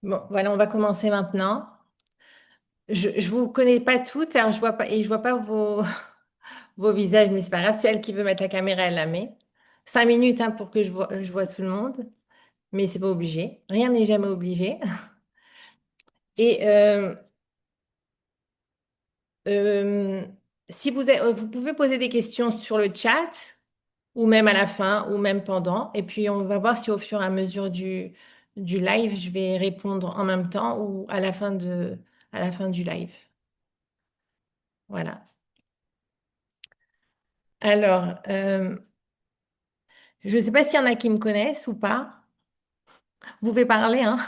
Bon, voilà, on va commencer maintenant. Je vous connais pas toutes, alors je vois pas vos visages, mais c'est pas grave. Celle qui veut mettre la caméra, elle la met. 5 minutes hein, pour que je vois tout le monde, mais c'est pas obligé. Rien n'est jamais obligé. Et euh, si vous pouvez poser des questions sur le chat, ou même à la fin, ou même pendant. Et puis on va voir si au fur et à mesure du live, je vais répondre en même temps ou à la fin du live. Voilà. Alors, je ne sais pas s'il y en a qui me connaissent ou pas. Vous pouvez parler, hein.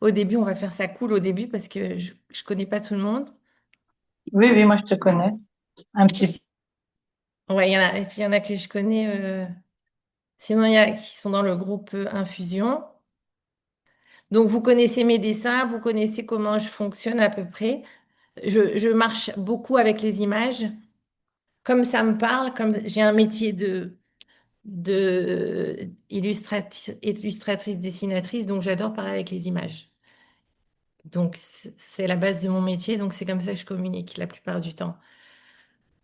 Au début, on va faire ça cool au début parce que je ne connais pas tout le monde. Oui, oui, moi je te connais. Un petit peu. Ouais, il y en a, et puis il y en a que je connais. Sinon, il y a qui sont dans le groupe Infusion. Donc, vous connaissez mes dessins, vous connaissez comment je fonctionne à peu près. Je marche beaucoup avec les images. Comme ça me parle, comme j'ai un métier de illustratrice, dessinatrice, donc j'adore parler avec les images. Donc, c'est la base de mon métier, donc c'est comme ça que je communique la plupart du temps.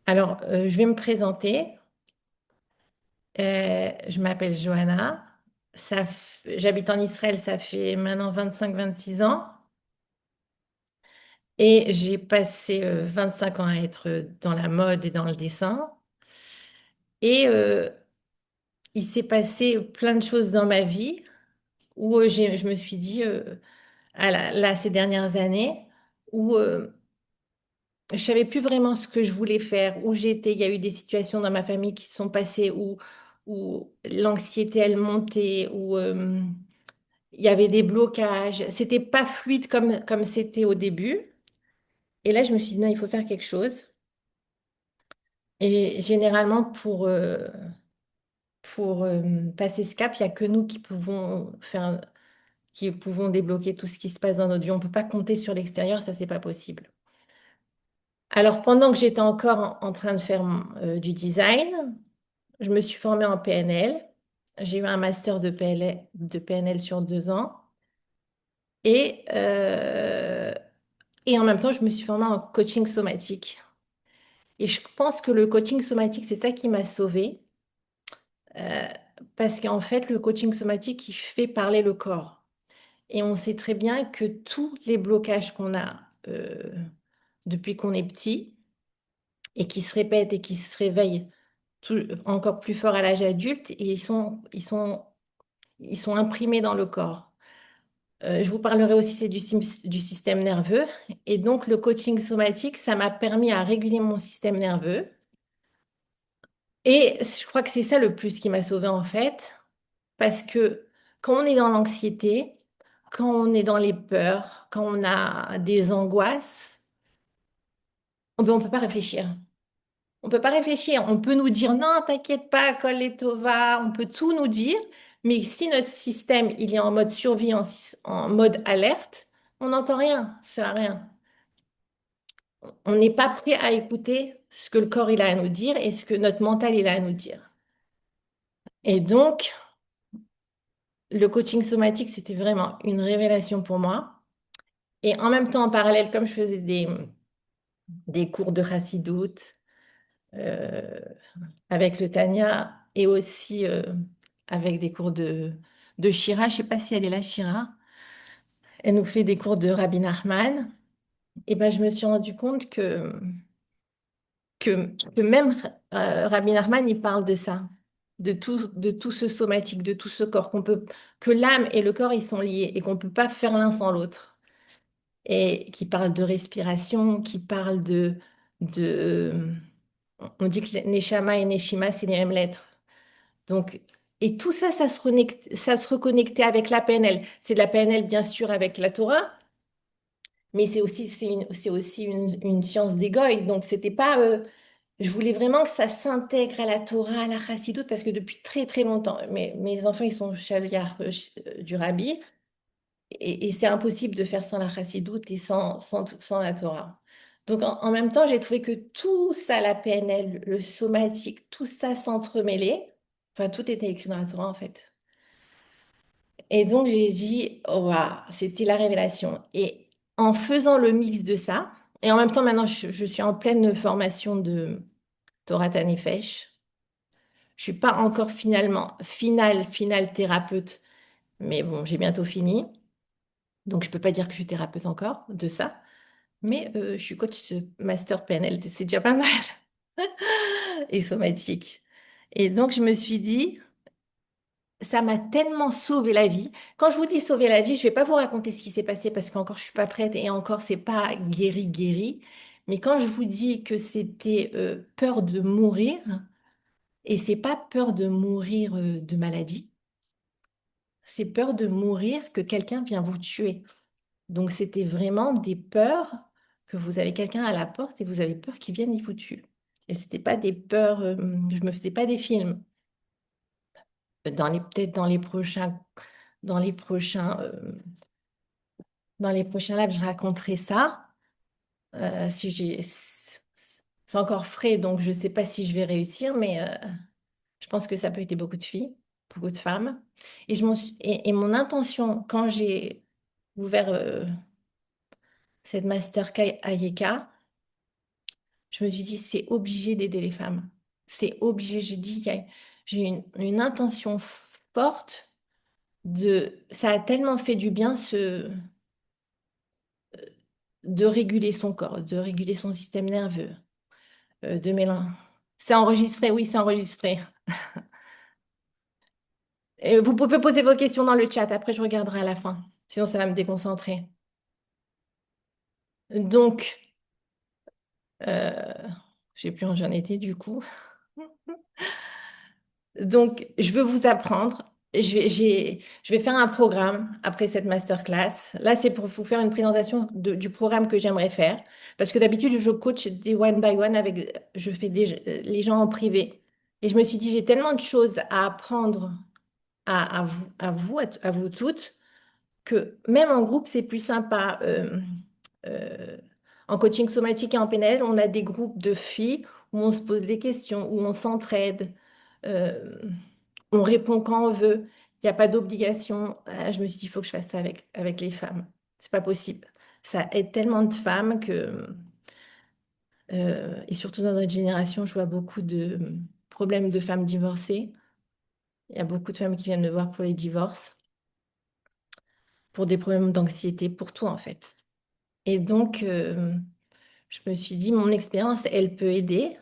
Alors, je vais me présenter. Je m'appelle Johanna. J'habite en Israël, ça fait maintenant 25-26 ans. Et j'ai passé 25 ans à être dans la mode et dans le dessin. Et il s'est passé plein de choses dans ma vie où je me suis dit, là, ces dernières années, où je savais plus vraiment ce que je voulais faire, où j'étais. Il y a eu des situations dans ma famille qui se sont passées où l'anxiété, elle montait, où il y avait des blocages. C'était pas fluide comme c'était au début. Et là, je me suis dit, non, il faut faire quelque chose. Et généralement, pour passer ce cap, il n'y a que nous qui pouvons débloquer tout ce qui se passe dans notre vie. On ne peut pas compter sur l'extérieur, ça, c'est pas possible. Alors, pendant que j'étais encore en train de faire du design, je me suis formée en PNL. J'ai eu un master de PNL sur 2 ans. Et, euh, et en même temps, je me suis formée en coaching somatique. Et je pense que le coaching somatique, c'est ça qui m'a sauvée. euh, Parce qu'en fait, le coaching somatique, il fait parler le corps. Et on sait très bien que tous les blocages qu'on a depuis qu'on est petit et qui se répètent et qui se réveillent encore plus fort à l'âge adulte, et ils sont imprimés dans le corps. Je vous parlerai aussi c'est du système nerveux. Et donc, le coaching somatique, ça m'a permis à réguler mon système nerveux. Et je crois que c'est ça le plus qui m'a sauvée en fait. Parce que quand on est dans l'anxiété, quand on est dans les peurs, quand on a des angoisses, on peut pas réfléchir. On peut pas réfléchir. On peut nous dire non, t'inquiète pas, colle les tova. On peut tout nous dire. Mais si notre système il est en mode survie, en mode alerte, on n'entend rien. Ça sert à rien. On n'est pas prêt à écouter ce que le corps il a à nous dire et ce que notre mental il a à nous dire. Et donc, le coaching somatique, c'était vraiment une révélation pour moi. Et en même temps, en parallèle, comme je faisais des cours de Chassidoute euh, avec le Tanya et aussi avec des cours de Shira, je ne sais pas si elle est là, Shira, elle nous fait des cours de Rabbi Nachman, et ben, je me suis rendu compte que même Rabbi Nachman, il parle de ça, de tout ce somatique, de tout ce corps, que l'âme et le corps, ils sont liés et qu'on ne peut pas faire l'un sans l'autre. Et qui parle de respiration, qui parle de on dit que Neshama et Neshima, c'est les mêmes lettres. Donc, et tout ça, ça se reconnectait avec la PNL. C'est de la PNL, bien sûr, avec la Torah, mais c'est aussi une science d'Egoï. Donc, c'était pas. Je voulais vraiment que ça s'intègre à la Torah, à la Chassidoute, parce que depuis très, très longtemps, mes enfants, ils sont chaliards du Rabbi. Et c'est impossible de faire sans la chassidoute et sans la Torah. Donc en même temps, j'ai trouvé que tout ça, la PNL, le somatique, tout ça s'entremêlait. Enfin, tout était écrit dans la Torah en fait. Et donc, j'ai dit, oh, waouh, c'était la révélation. Et en faisant le mix de ça, et en même temps, maintenant, je suis en pleine formation de Torah Nefesh. Je suis pas encore finalement finale thérapeute, mais bon, j'ai bientôt fini. Donc, je peux pas dire que je suis thérapeute encore de ça. Mais je suis coach master PNL, c'est déjà pas mal. Et somatique. Et donc, je me suis dit, ça m'a tellement sauvé la vie. Quand je vous dis sauver la vie, je vais pas vous raconter ce qui s'est passé parce qu'encore je suis pas prête et encore c'est pas guéri guéri. Mais quand je vous dis que c'était peur de mourir, et c'est pas peur de mourir de maladie, c'est peur de mourir que quelqu'un vient vous tuer. Donc c'était vraiment des peurs que vous avez quelqu'un à la porte et vous avez peur qu'il vienne et vous tue. Et c'était pas des peurs, je me faisais pas des films. Peut-être dans les prochains, dans les prochains lives, je raconterai ça. Si j'ai, c'est encore frais, donc je sais pas si je vais réussir, mais je pense que ça peut aider beaucoup de filles, beaucoup de femmes. Et mon intention, quand j'ai ouvert cette master Ayeka, je me suis dit, c'est obligé d'aider les femmes. C'est obligé. J'ai dit, j'ai une intention forte de... Ça a tellement fait du bien de réguler son corps, de réguler son système nerveux, de mélanger. C'est enregistré, oui, c'est enregistré. Et vous pouvez poser vos questions dans le chat, après je regarderai à la fin. Sinon, ça va me déconcentrer. Donc, euh, je sais plus où j'en étais du coup. Donc, je veux vous apprendre. Je vais faire un programme après cette masterclass. Là, c'est pour vous faire une présentation du programme que j'aimerais faire. Parce que d'habitude, je coach des one by one avec, je fais les gens en privé. Et je me suis dit, j'ai tellement de choses à apprendre à vous toutes, que même en groupe, c'est plus sympa. Euh, En coaching somatique et en PNL, on a des groupes de filles où on se pose des questions, où on s'entraide. Euh, on répond quand on veut. Il n'y a pas d'obligation. Ah, je me suis dit, il faut que je fasse ça avec les femmes. C'est pas possible. Ça aide tellement de femmes que, et surtout dans notre génération, je vois beaucoup de problèmes de femmes divorcées. Il y a beaucoup de femmes qui viennent me voir pour les divorces, pour des problèmes d'anxiété, pour tout en fait. Et donc, je me suis dit, mon expérience, elle peut aider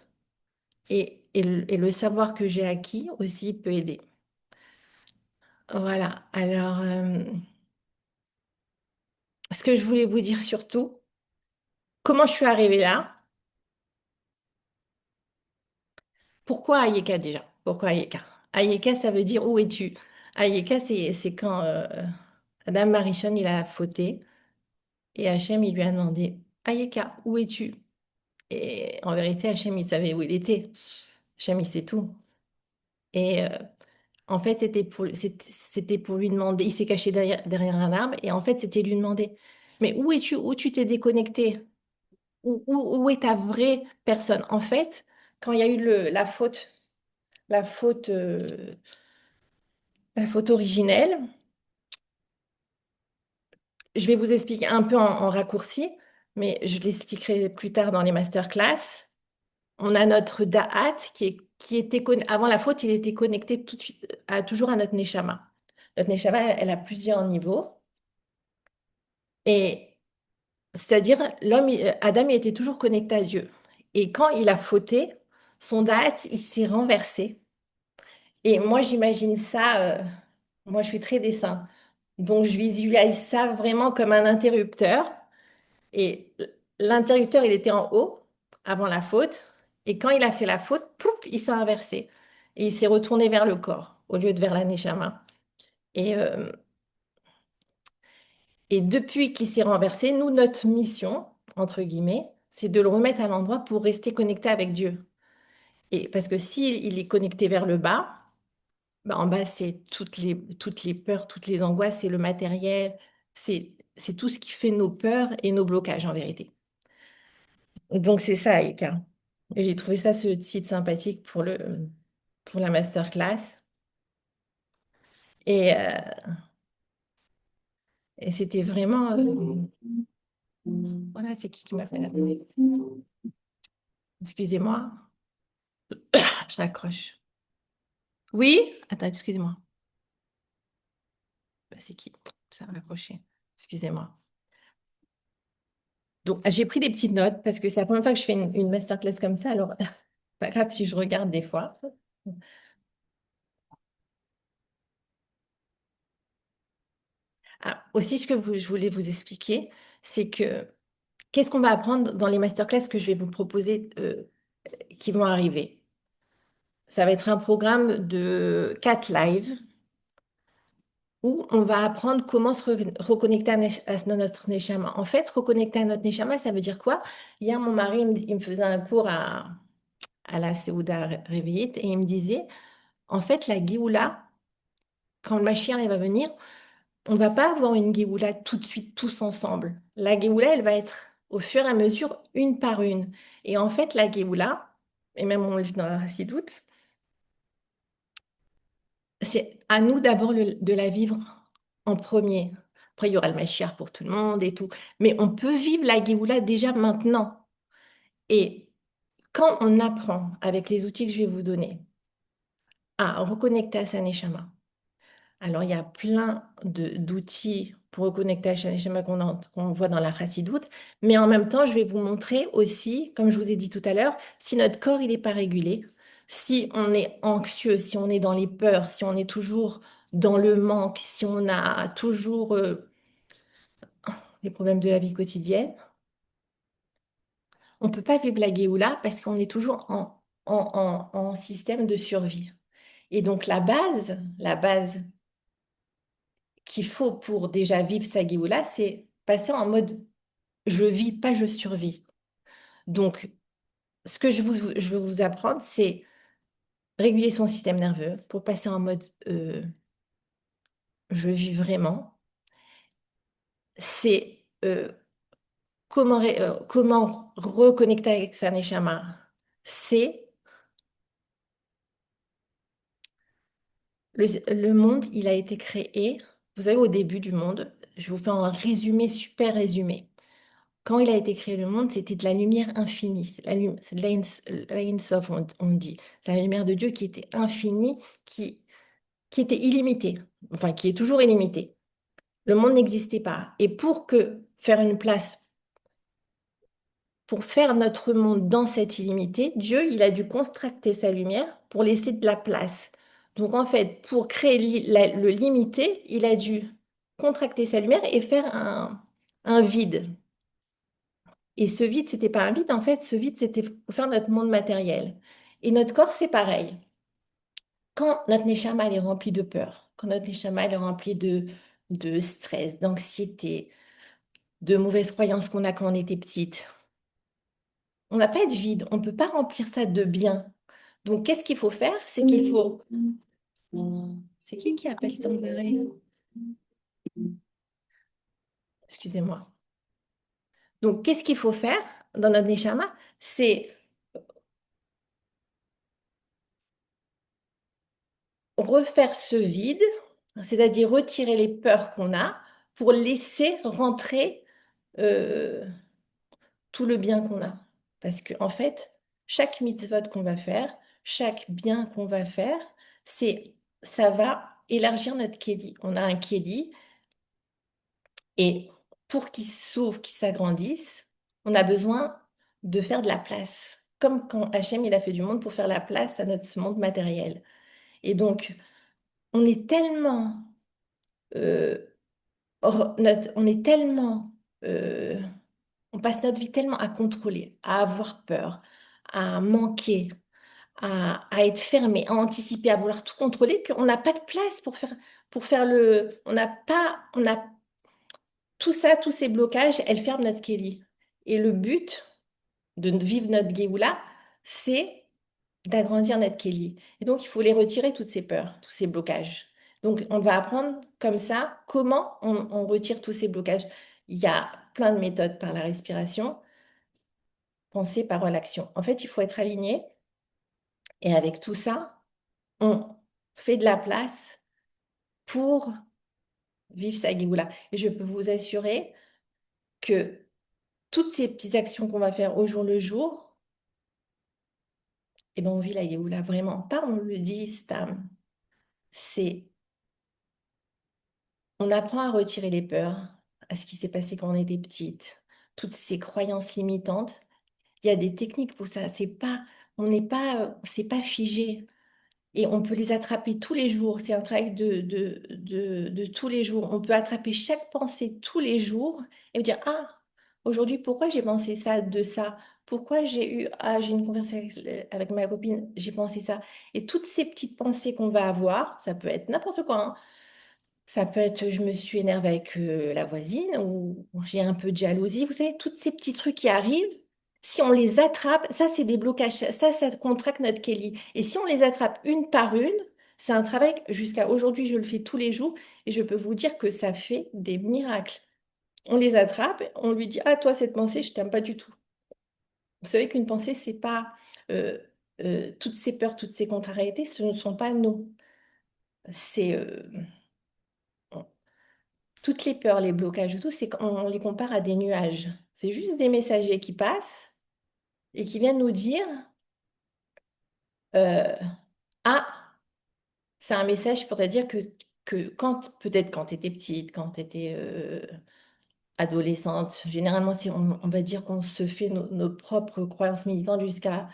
et le savoir que j'ai acquis aussi peut aider. Voilà. Alors, ce que je voulais vous dire surtout, comment je suis arrivée là? Pourquoi Ayeka déjà? Pourquoi Ayeka? Ayeka, ça veut dire où es-tu? Ayeka, c'est quand Adam Marichon, il a fauté et Hachem, il lui a demandé, Ayeka, où es-tu? Et en vérité, Hachem, il savait où il était. Hachem, il sait tout. Et en fait, c'était pour lui demander, il s'est caché derrière un arbre, et en fait, c'était lui demander, mais où es-tu? Où tu t'es déconnecté? Où est ta vraie personne? En fait, quand il y a eu la faute, euh, la faute originelle, je vais vous expliquer un peu en raccourci, mais je l'expliquerai plus tard dans les masterclass. On a notre Da'at qui était avant la faute, il était connecté tout de suite, toujours à notre Neshama. Notre Neshama, elle a plusieurs niveaux. Et c'est-à-dire, Adam, il était toujours connecté à Dieu. Et quand il a fauté, son Da'at, il s'est renversé. Et moi, j'imagine ça, moi, je suis très dessin. Donc, je visualise ça vraiment comme un interrupteur. Et l'interrupteur, il était en haut avant la faute. Et quand il a fait la faute, poup, il s'est inversé. Et il s'est retourné vers le corps au lieu de vers la neshama. Et, euh, et depuis qu'il s'est renversé, nous, notre mission, entre guillemets, c'est de le remettre à l'endroit pour rester connecté avec Dieu. Et parce que s'il est connecté vers le bas, bah, en bas, c'est toutes les peurs, toutes les angoisses, c'est le matériel, c'est tout ce qui fait nos peurs et nos blocages en vérité. Donc c'est ça, Eka. Et j'ai trouvé ça ce site sympathique pour la masterclass. Et Et c'était vraiment... Voilà, c'est qui m'appelle? Attendez. Excusez-moi, je raccroche. Oui? Attends, excusez-moi. Bah, c'est qui? Ça a raccroché. Excusez-moi. Donc, j'ai pris des petites notes parce que c'est la première fois que je fais une masterclass comme ça. Alors, pas grave si je regarde des fois. Ah, aussi, ce que je voulais vous expliquer, c'est que qu'est-ce qu'on va apprendre dans les masterclass que je vais vous proposer qui vont arriver. Ça va être un programme de 4 lives où on va apprendre comment se reconnecter à notre Neshama. En fait, reconnecter à notre Neshama, ça veut dire quoi? Hier, mon mari, il me faisait un cours à la Seouda Réveillite et il me disait, en fait, la Géoula, quand le Mashiach il va venir, on ne va pas avoir une Géoula tout de suite, tous ensemble. La Géoula, elle va être au fur et à mesure, une par une. Et en fait, la Géoula, et même on le dit dans la Chassidoute, c'est à nous d'abord de la vivre en premier. Après, il y aura le Mashiach pour tout le monde et tout. Mais on peut vivre la Géoula déjà maintenant. Et quand on apprend avec les outils que je vais vous donner à reconnecter à sa Neshama, alors il y a plein d'outils pour reconnecter à sa Neshama qu'on voit dans la Chassidoute, mais en même temps, je vais vous montrer aussi, comme je vous ai dit tout à l'heure, si notre corps il n'est pas régulé, si on est anxieux, si on est dans les peurs, si on est toujours dans le manque, si on a toujours les problèmes de la vie quotidienne, on ne peut pas vivre la Géoula parce qu'on est toujours en système de survie. Et donc la base qu'il faut pour déjà vivre sa Géoula, c'est passer en mode je vis, pas je survis. Donc, ce que je veux vous apprendre, c'est réguler son système nerveux pour passer en mode je vis vraiment. C'est comment reconnecter avec sa Neshama. C'est le monde, il a été créé, vous savez, au début du monde, je vous fais un résumé, super résumé. Quand il a été créé le monde, c'était de la lumière infinie. C'est de l'Ein Sof, on dit. C'est la lumière de Dieu qui était infinie, qui était illimitée, enfin qui est toujours illimitée. Le monde n'existait pas. Et pour faire une place, pour faire notre monde dans cette illimité, Dieu, il a dû contracter sa lumière pour laisser de la place. Donc en fait, pour créer le limité, il a dû contracter sa lumière et faire un vide. Et ce vide, c'était pas un vide, en fait, ce vide, c'était pour faire notre monde matériel. Et notre corps, c'est pareil. Quand notre neshama elle est remplie de peur, quand notre neshama elle est remplie de stress, d'anxiété, de mauvaises croyances qu'on a quand on était petite, on n'a pas de vide, on ne peut pas remplir ça de bien. Donc, qu'est-ce qu'il faut faire? C'est qu'il faut... C'est qui appelle sans arrêt? Excusez-moi. Donc, qu'est-ce qu'il faut faire dans notre neshama? C'est refaire ce vide, c'est-à-dire retirer les peurs qu'on a pour laisser rentrer euh, tout le bien qu'on a. Parce que en fait, chaque mitzvot qu'on va faire, chaque bien qu'on va faire, ça va élargir notre kéli. On a un kéli et pour qu'il s'ouvre, qu'il s'agrandisse, on a besoin de faire de la place. Comme quand Hachem il a fait du monde pour faire la place à notre monde matériel. Et donc, on est tellement euh, on est tellement, euh, on passe notre vie tellement à contrôler, à avoir peur, à manquer, à être fermé, à anticiper, à vouloir tout contrôler, qu'on n'a pas de place pour faire on a tout ça, tous ces blocages, elles ferment notre Kéli. Et le but de vivre notre Géoula, c'est d'agrandir notre Kéli. Et donc, il faut les retirer, toutes ces peurs, tous ces blocages. Donc, on va apprendre comme ça comment on retire tous ces blocages. Il y a plein de méthodes par la respiration, penser par l'action. En fait, il faut être aligné. Et avec tout ça, on fait de la place pour vivre sa Géoula. Et je peux vous assurer que toutes ces petites actions qu'on va faire au jour le jour, eh ben, on vit la Géoula vraiment. Pas on le dit, Stam. C'est, on apprend à retirer les peurs, à ce qui s'est passé quand on était petite, toutes ces croyances limitantes. Il y a des techniques pour ça. C'est pas, on n'est pas, c'est pas figé. Et on peut les attraper tous les jours. C'est un travail de tous les jours. On peut attraper chaque pensée tous les jours et me dire, ah, aujourd'hui, pourquoi j'ai pensé ça de ça? Pourquoi j'ai une conversation avec ma copine, j'ai pensé ça. Et toutes ces petites pensées qu'on va avoir, ça peut être n'importe quoi, hein. Ça peut être, je me suis énervée avec la voisine ou j'ai un peu de jalousie. Vous savez, tous ces petits trucs qui arrivent, si on les attrape, ça, c'est des blocages. Ça contracte notre Kelly. Et si on les attrape une par une, c'est un travail, jusqu'à aujourd'hui, je le fais tous les jours et je peux vous dire que ça fait des miracles. On les attrape, on lui dit, ah, toi, cette pensée, je t'aime pas du tout. Vous savez qu'une pensée, c'est pas... euh, toutes ces peurs, toutes ces contrariétés, ce ne sont pas nous. C'est... toutes les peurs, les blocages et tout, c'est qu'on les compare à des nuages. C'est juste des messagers qui passent et qui viennent nous dire euh, ah, c'est un message pour te dire que quand, peut-être quand tu étais petite, quand tu étais adolescente, généralement, si on va dire qu'on se fait nos propres croyances limitantes jusqu'à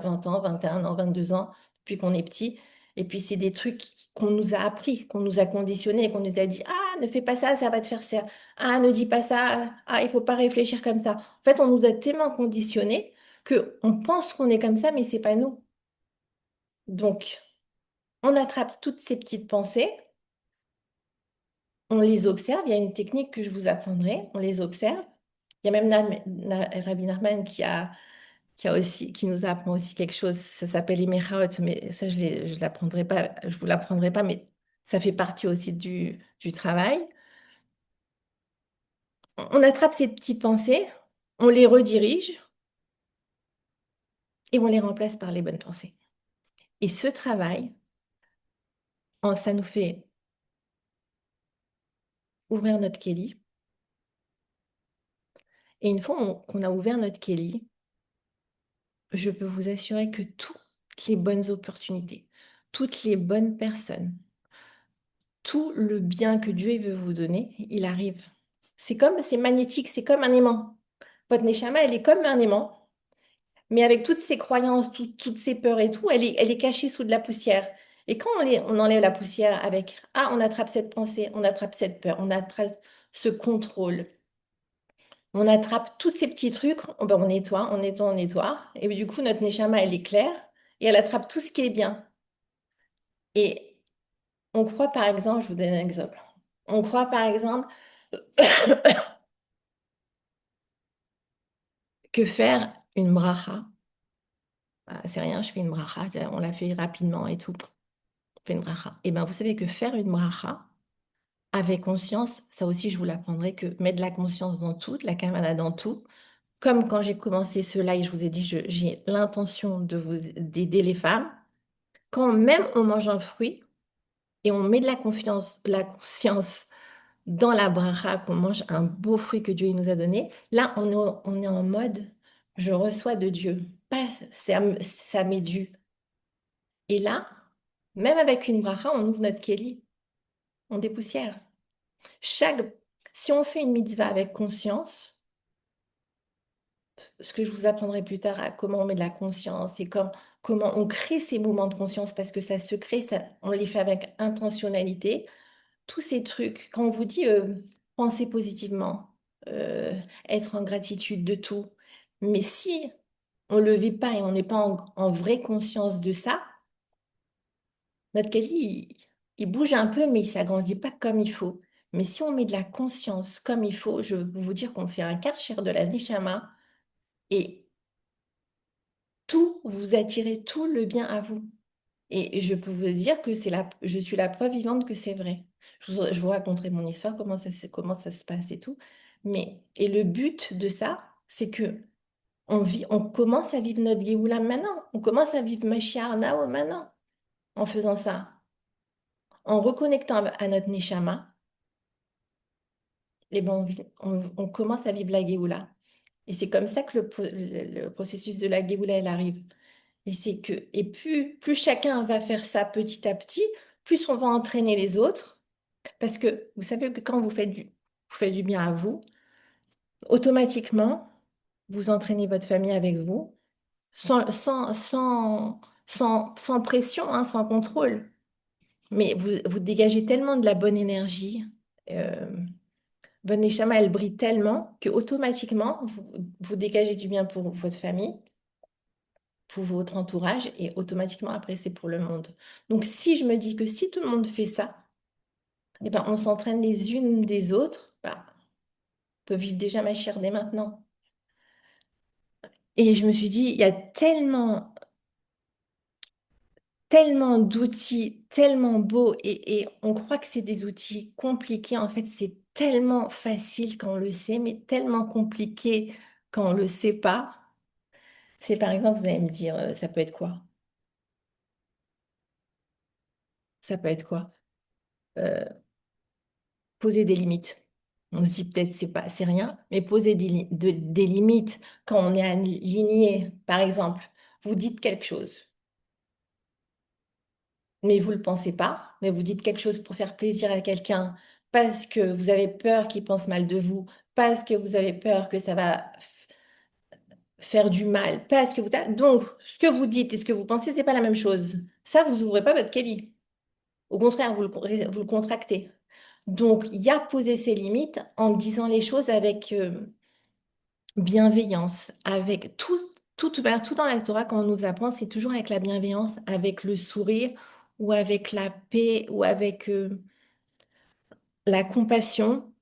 20 ans, 21 ans, 22 ans, depuis qu'on est petit. Et puis, c'est des trucs qu'on nous a appris, qu'on nous a conditionnés, qu'on nous a dit, ah, ne fais pas ça, ça va te faire ça. Ah, ne dis pas ça. Ah, il faut pas réfléchir comme ça. En fait, on nous a tellement conditionnés que on pense qu'on est comme ça, mais c'est pas nous. Donc, on attrape toutes ces petites pensées, on les observe. Il y a une technique que je vous apprendrai. On les observe. Il y a même Rabbi Nachman qui a aussi, qui nous apprend aussi quelque chose. Ça s'appelle Imechaot, mais ça, je l'apprendrai pas, je vous l'apprendrai pas, mais ça fait partie aussi du travail. On attrape ces petites pensées, on les redirige et on les remplace par les bonnes pensées. Et ce travail, ça nous fait ouvrir notre Kéli. Et une fois qu'on a ouvert notre Kéli, je peux vous assurer que toutes les bonnes opportunités, toutes les bonnes personnes, tout le bien que Dieu veut vous donner, il arrive. C'est magnétique, c'est comme un aimant. Votre Neshama, elle est comme un aimant, mais avec toutes ses croyances, toutes ses peurs et tout, elle est cachée sous de la poussière. Et quand on enlève la poussière avec, ah, on attrape cette pensée, on attrape cette peur, on attrape ce contrôle, on attrape tous ces petits trucs, oh ben, on nettoie, on nettoie, on nettoie. Et du coup, notre Neshama, elle est claire et elle attrape tout ce qui est bien. Et on croit, par exemple, je vous donne un exemple. On croit, par exemple, que faire une bracha, bah, c'est rien, je fais une bracha, on l'a fait rapidement et tout, on fait une bracha. Et bien, vous savez que faire une bracha avec conscience, ça aussi, je vous l'apprendrai, que mettre de la conscience dans tout, de la kavana dans tout. Comme quand j'ai commencé ce live, je vous ai dit, j'ai l'intention d'aider les femmes. Quand même on mange un fruit et on met de la conscience dans la bracha, qu'on mange un beau fruit que Dieu il nous a donné, là, on est en mode, je reçois de Dieu. Pas, ça m'est dû. Et là, même avec une bracha, on ouvre notre kéli, on dépoussière. Chaque, si on fait une mitzvah avec conscience, ce que je vous apprendrai plus tard, à comment on met de la conscience et comment on crée ces moments de conscience, parce que ça se crée, ça, on les fait avec intentionnalité. Tous ces trucs, quand on vous dit penser positivement, être en gratitude de tout, mais si on ne le vit pas et on n'est pas en vraie conscience de ça, notre Kali, il bouge un peu, mais il ne s'agrandit pas comme il faut. Mais si on met de la conscience comme il faut, je peux vous dire qu'on fait un karcher de la Neshama et tout, vous attirez tout le bien à vous. Et je peux vous dire que je suis la preuve vivante que c'est vrai. Je vous raconterai mon histoire, comment ça se passe et tout. Et le but de ça, c'est que on commence à vivre notre Géoula maintenant. On commence à vivre Mashiach Now maintenant en faisant ça. En reconnectant à notre Neshama, eh ben, on commence à vivre la Géoula. Et c'est comme ça que le processus de la Géoula, elle arrive. Et plus chacun va faire ça petit à petit, plus on va entraîner les autres. Parce que vous savez que quand vous faites du bien à vous, automatiquement, vous entraînez votre famille avec vous, sans pression, hein, sans contrôle. Mais vous dégagez tellement de la bonne énergie. euh, Votre neshama, elle brille tellement que automatiquement, vous dégagez du bien pour votre famille, pour votre entourage, et automatiquement, après, c'est pour le monde. Donc, si je me dis que si tout le monde fait ça, eh ben, on s'entraîne les unes des autres, bah, on peut vivre déjà ma chère dès maintenant. Et je me suis dit, il y a tellement d'outils, tellement beaux, et on croit que c'est des outils compliqués. En fait, c'est tellement facile quand on le sait, mais tellement compliqué quand on ne le sait pas. C'est par exemple, vous allez me dire, ça peut être quoi? Ça peut être quoi? Euh, Poser des limites. On se dit peut-être c'est rien, mais poser des limites quand on est aligné, par exemple, vous dites quelque chose, mais vous ne le pensez pas, mais vous dites quelque chose pour faire plaisir à quelqu'un parce que vous avez peur qu'il pense mal de vous, parce que vous avez peur que ça va faire du mal, parce que vous... Donc, ce que vous dites et ce que vous pensez, c'est pas la même chose. Ça, vous ouvrez pas votre Kelly. Au contraire, vous le contractez. Donc, il y a poser ses limites en disant les choses avec bienveillance, avec tout dans la Torah, quand on nous apprend, c'est toujours avec la bienveillance, avec le sourire, ou avec la paix, ou avec la compassion,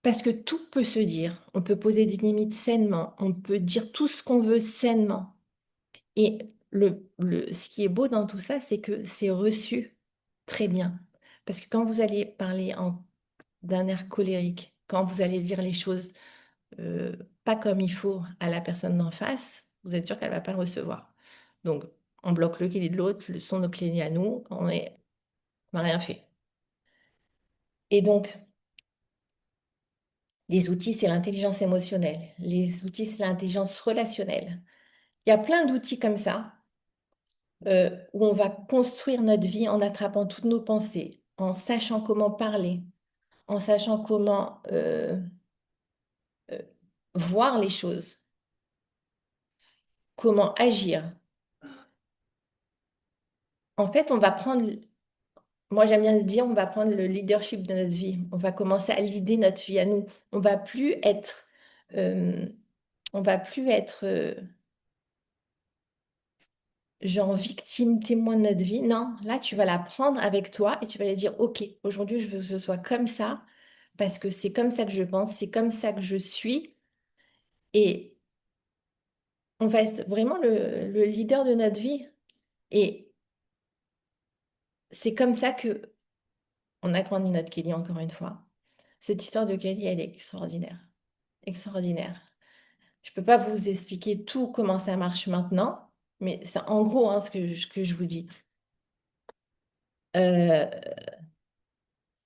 parce que tout peut se dire. On peut poser des limites sainement, on peut dire tout ce qu'on veut sainement. Et ce qui est beau dans tout ça, c'est que c'est reçu très bien. Parce que quand vous allez parler d'un air colérique, quand vous allez dire les choses euh, pas comme il faut à la personne d'en face, vous êtes sûr qu'elle ne va pas le recevoir. Donc, on bloque le crédit de l'autre, le sont nos crédits à nous, on n'a rien fait. Et donc, les outils, c'est l'intelligence émotionnelle. Les outils, c'est l'intelligence relationnelle. Il y a plein d'outils comme ça où on va construire notre vie en attrapant toutes nos pensées, en sachant comment parler, en sachant comment euh, voir les choses, comment agir. En fait, moi j'aime bien dire, on va prendre le leadership de notre vie. On va commencer à leader notre vie à nous. On va plus être, euh, on va plus être genre victime, témoin de notre vie. Non, là tu vas la prendre avec toi et tu vas lui dire, OK, aujourd'hui je veux que ce soit comme ça parce que c'est comme ça que je pense, c'est comme ça que je suis et on va être vraiment le leader de notre vie. Et c'est comme ça que on a grandi notre Kelly encore une fois. Cette histoire de Kelly, elle est extraordinaire. Extraordinaire. Je ne peux pas vous expliquer tout comment ça marche maintenant, mais c'est en gros hein, ce que je vous dis. Euh,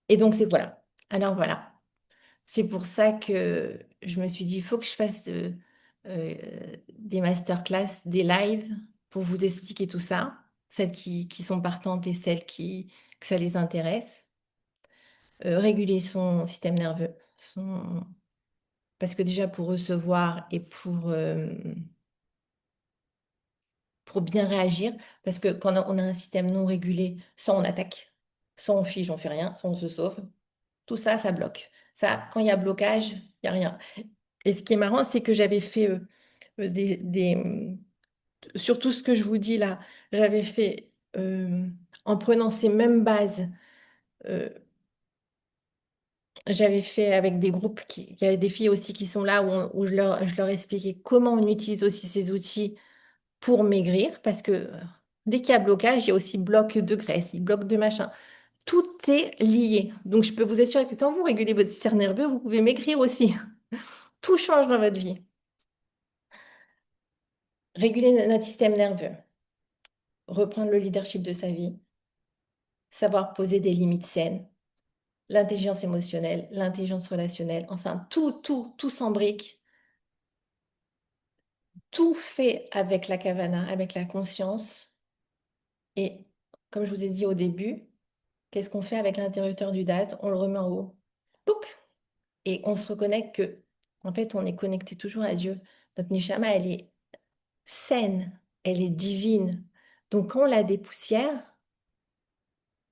et donc, c'est voilà. Alors voilà. C'est pour ça que je me suis dit, il faut que je fasse des masterclass, des lives pour vous expliquer tout ça, celles qui sont partantes et celles que ça les intéresse. Réguler son système nerveux. Parce que déjà, pour recevoir et pour bien réagir, parce que quand on a un système non régulé, soit on attaque, soit on fige, on fait rien, soit on se sauve. Tout ça, ça bloque. Ça, quand il y a blocage, il n'y a rien. Et ce qui est marrant, c'est que j'avais fait sur tout ce que je vous dis là, j'avais fait en prenant ces mêmes bases, euh, j'avais fait avec des groupes qui avaient des filles aussi qui sont là où je leur expliquais comment on utilise aussi ces outils pour maigrir, parce que dès qu'il y a blocage, il y a aussi bloc de graisse, il bloque de machin. Tout est lié. Donc, je peux vous assurer que quand vous régulez votre système nerveux, vous pouvez maigrir aussi. Tout change dans votre vie. Réguler notre système nerveux, reprendre le leadership de sa vie, savoir poser des limites saines, l'intelligence émotionnelle, l'intelligence relationnelle, enfin, tout s'embrique, tout fait avec la kavana, avec la conscience. Et comme je vous ai dit au début, qu'est-ce qu'on fait avec l'interrupteur du DAT? On le remet en haut. Pouc. Et on se reconnecte que, en fait, on est connecté toujours à Dieu. Notre neshama, elle est saine, elle est divine. Donc, quand on la dépoussière,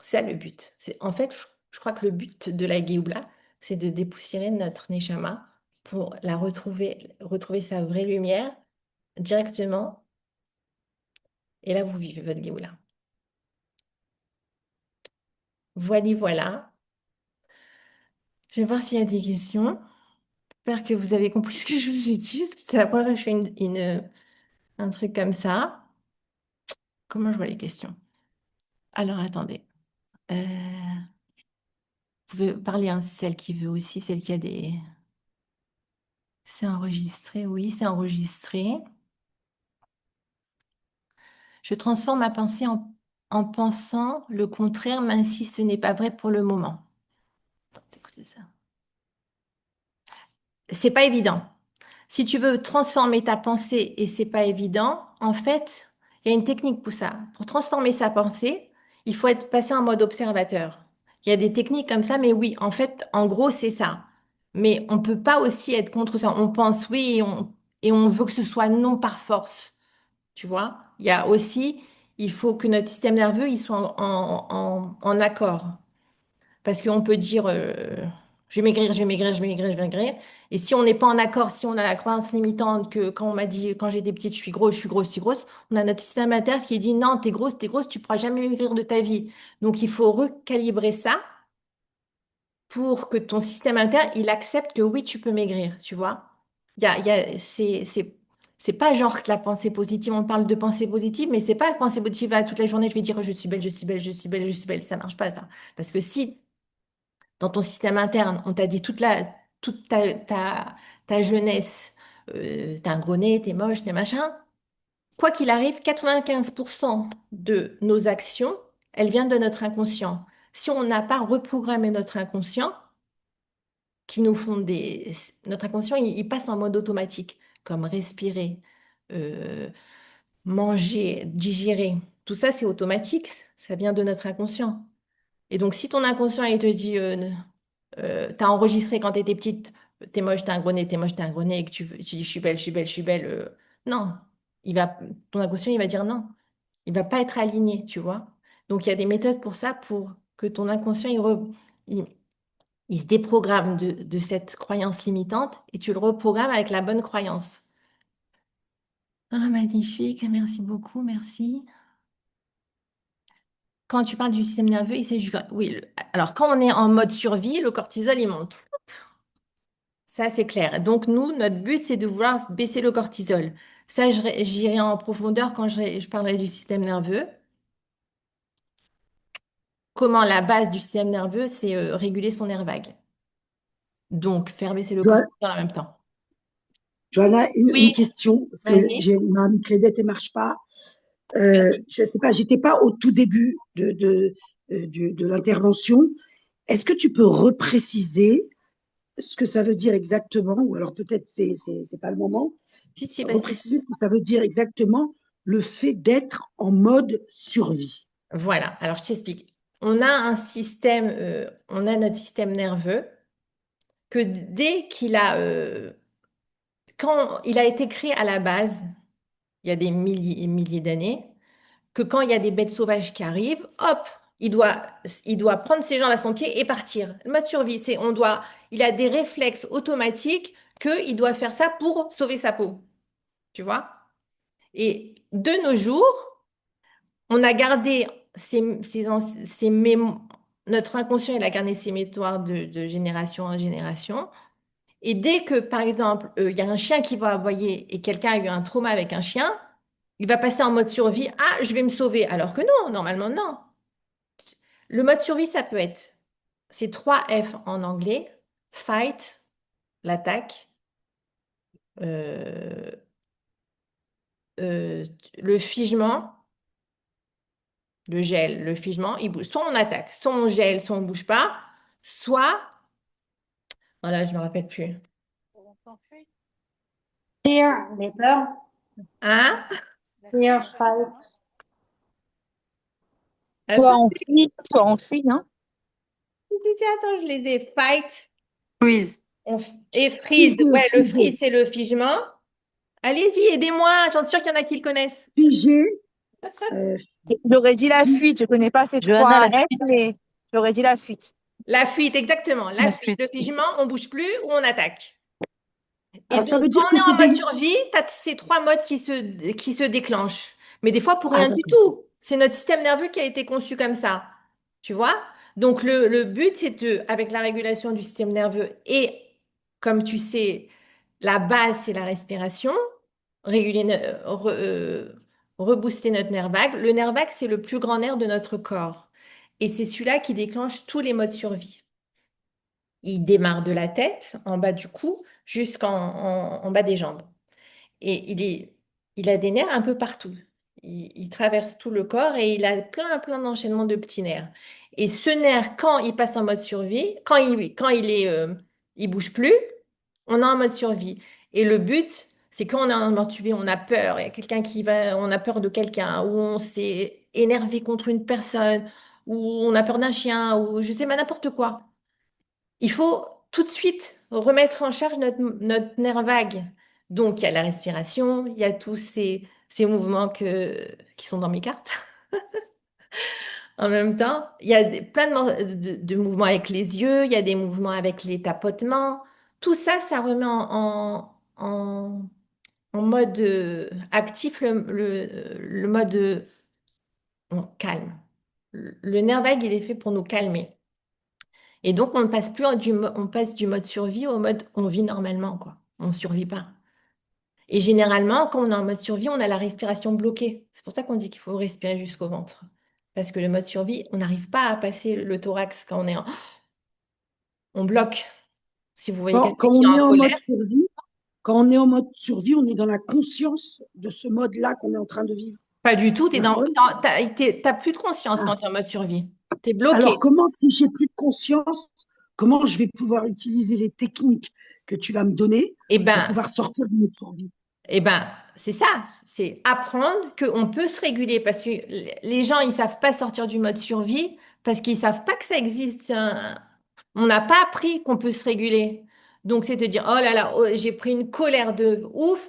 c'est ça le but. En fait, je crois que le but de la Géoula, c'est de dépoussiérer notre neshama pour la retrouver sa vraie lumière directement. Et là, vous vivez votre Géoula. Voilà, voilà. Je vais voir s'il y a des questions. J'espère que vous avez compris ce que je vous ai dit, parce que c'est la première fois que je fais un truc comme ça. Comment je vois les questions? Alors, attendez. Vous pouvez parler à celle qui veut aussi, celle qui a des... C'est enregistré, oui, c'est enregistré. Je transforme ma pensée en pensant le contraire, même si ce n'est pas vrai pour le moment. Écoutez ça. C'est pas évident. Si tu veux transformer ta pensée et c'est pas évident, en fait, il y a une technique pour ça. Pour transformer sa pensée, il faut être passé en mode observateur. Il y a des techniques comme ça, mais oui, en fait, en gros, c'est ça. Mais on peut pas aussi être contre ça. On pense oui et on veut que ce soit non par force. Tu vois? Il y a aussi, il faut que notre système nerveux il soit en accord. Parce qu'on peut dire, je vais maigrir, je vais maigrir, je vais maigrir, je vais maigrir. Et si on n'est pas en accord, si on a la croyance limitante que quand on m'a dit, quand j'étais petite, je suis grosse, je suis grosse, on a notre système interne qui dit, non, t'es grosse, tu pourras jamais maigrir de ta vie. Donc, il faut recalibrer ça pour que ton système interne, il accepte que oui, tu peux maigrir, tu vois. C'est pas genre que la pensée positive, on parle de pensée positive, mais c'est pas pensée positive toute la journée, je vais dire, je suis belle, je suis belle, je suis belle, je suis belle. Ça marche pas, ça. Parce que si dans ton système interne, on t'a dit toute ta jeunesse, t'as un gros nez, t'es moche, t'es machin. Quoi qu'il arrive, 95% de nos actions, elles viennent de notre inconscient. Si on n'a pas reprogrammé notre inconscient, qui nous font des... Notre inconscient, il passe en mode automatique, comme respirer, euh, manger, digérer. Tout ça, c'est automatique, ça vient de notre inconscient. Et donc, si ton inconscient, il te dit, t'as enregistré quand t'étais petite, t'es moche, t'as un gros nez, t'es moche, t'as un gros nez, et que tu dis, je suis belle, je suis belle, je suis belle. Non, ton inconscient, il va dire non. Il va pas être aligné, tu vois. Donc, il y a des méthodes pour ça, pour que ton inconscient, il, il se déprogramme de cette croyance limitante et tu le reprogrammes avec la bonne croyance. Ah, magnifique, merci beaucoup, merci. Quand tu parles du système nerveux, il s'agit... Oui, alors quand on est en mode survie, le cortisol, il monte. Ça, c'est clair. Donc, nous, notre but, c'est de vouloir baisser le cortisol. Ça, j'irai en profondeur quand je parlerai du système nerveux. Comment la base du système nerveux, c'est réguler son nerf vague. Donc, faire baisser le Jo- cortisol en même temps. Johanna, une Oui, question, parce que vas-y. j'ai ma clédette ne marche pas. Vas-y. Je ne sais pas, j'étais pas au tout début de l'intervention. Est-ce que tu peux repréciser ce que ça veut dire exactement, ou alors peut-être c'est pas le moment, Si, si, vas-y. repréciser ce que ça veut dire exactement le fait d'être en mode survie. Voilà, alors je t'explique. On a un système, on a notre système nerveux que dès quand il a été créé à la base, il y a des milliers et milliers d'années, que quand il y a des bêtes sauvages qui arrivent, hop, il doit prendre ses jambes à son pied et partir. Le mode survie, il a des réflexes automatiques qu'il doit faire ça pour sauver sa peau, tu vois? Et de nos jours, on a gardé notre inconscient, il a gardé ces mémoires de génération en génération. Et dès que, par exemple, il y a un chien qui va aboyer et quelqu'un a eu un trauma avec un chien, il va passer en mode survie. Ah, je vais me sauver. Alors que non, normalement, non. Le mode survie, ça peut être, c'est 3 F en anglais. Fight, l'attaque, euh, euh, le figement, le gel, le figement, il bouge. Soit on attaque, soit on gèle, soit on bouge pas, soit, voilà, je me rappelle plus. On s'enfuit. Fear, les peurs. Hein? Fear, fight. Attends, Soit on fuit, soit on fuit, non? attends, je les ai. Fight Freeze. et freeze. Figé, Ouais, le figé, freeze, c'est le figement. Allez-y, aidez-moi, j'en suis sûre qu'il y en a qui le connaissent. figé, euh, J'aurais dit la fis- fuite. Je connais pas ces Johanna, trois la S, fuite. mais j'aurais dit la fuite. La fuite, exactement. La La fuite, le fuite. figement, on bouge plus ou on attaque. Et Alors, ça donc, veut quand dire on que est c'est en mode des... survie, tu as ces trois modes qui se déclenchent. Mais des fois, pour Ah, rien du d'accord. tout. C'est notre système nerveux qui a été conçu comme ça. Tu vois? Donc, le but, c'est de, avec la régulation du système nerveux et, comme tu sais, la base, c'est la respiration, réguler, rebooster notre nerf vague. Le nerf vague, c'est le plus grand nerf de notre corps. Et c'est celui-là qui déclenche tous les modes survie. Il démarre de la tête, en bas du cou, en bas des jambes. Et il a des nerfs un peu partout. Il traverse tout le corps et il a plein d'enchaînements de petits nerfs. Et ce nerf, quand il passe en mode survie, il bouge plus, on est en mode survie. Et le but, c'est quand on est en mode survie, on a peur. Il y a quelqu'un qui va, on a peur de quelqu'un, ou on s'est énervé contre une personne, ou on a peur d'un chien, ou je sais pas, n'importe quoi. Il faut tout de suite remettre en charge notre nerf vague. Donc, il y a la respiration, il y a tous ces mouvements qui sont dans mes cartes. En même temps, il y a plein de mouvements avec les yeux, il y a des mouvements avec les tapotements. Tout ça, ça remet en mode actif le mode calme. Le nerf vague, il est fait pour nous calmer. Et donc, on ne passe plus on passe du mode survie au mode on vit normalement, quoi. On ne survit pas. Et généralement, quand on est en mode survie, on a la respiration bloquée. C'est pour ça qu'on dit qu'il faut respirer jusqu'au ventre. Parce que le mode survie, on n'arrive pas à passer le thorax quand on est en... On bloque. Si vous voyez quelqu'un Quand qui on est est en en mode colère, survie, quand on est en mode survie, on est dans la conscience de ce mode-là qu'on est en train de vivre. pas du tout, D'accord? t'as plus de conscience quand Ah. tu es en mode survie. Tu es Alors, bloqué. comment, si j'ai plus de conscience, comment je vais pouvoir utiliser les techniques que tu vas me donner Eh pour ben, pouvoir sortir de notre survie? Eh ben, c'est ça, c'est apprendre qu'on peut se réguler parce que les gens, ils savent pas sortir du mode survie parce qu'ils savent pas que ça existe. On n'a pas appris qu'on peut se réguler. Donc, c'est de dire, oh là là, oh, j'ai pris une colère de ouf,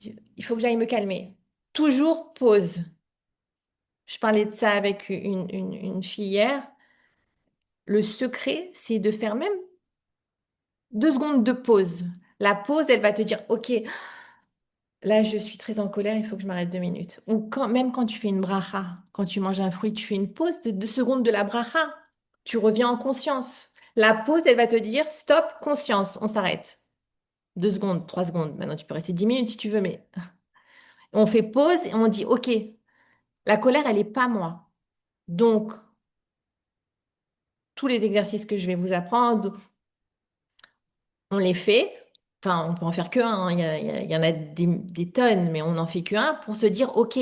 il faut que j'aille me calmer. Toujours pause. Je parlais de ça avec une fille hier. Le secret, c'est de faire même 2 secondes de pause. La pause, elle va te dire, OK, là, je suis très en colère, il faut que je m'arrête 2 minutes. Ou même quand tu fais une bracha, quand tu manges un fruit, tu fais une pause de 2 secondes de la bracha. Tu reviens en conscience. La pause, elle va te dire, stop, conscience, on s'arrête. 2 secondes, 3 secondes. Maintenant, tu peux rester 10 minutes si tu veux, mais on fait pause et on dit, OK, la colère, elle n'est pas moi. Donc, tous les exercices que je vais vous apprendre, on les fait. Enfin, on peut en faire que un, hein. Il y en a des tonnes, mais on n'en fait que un pour se dire, OK,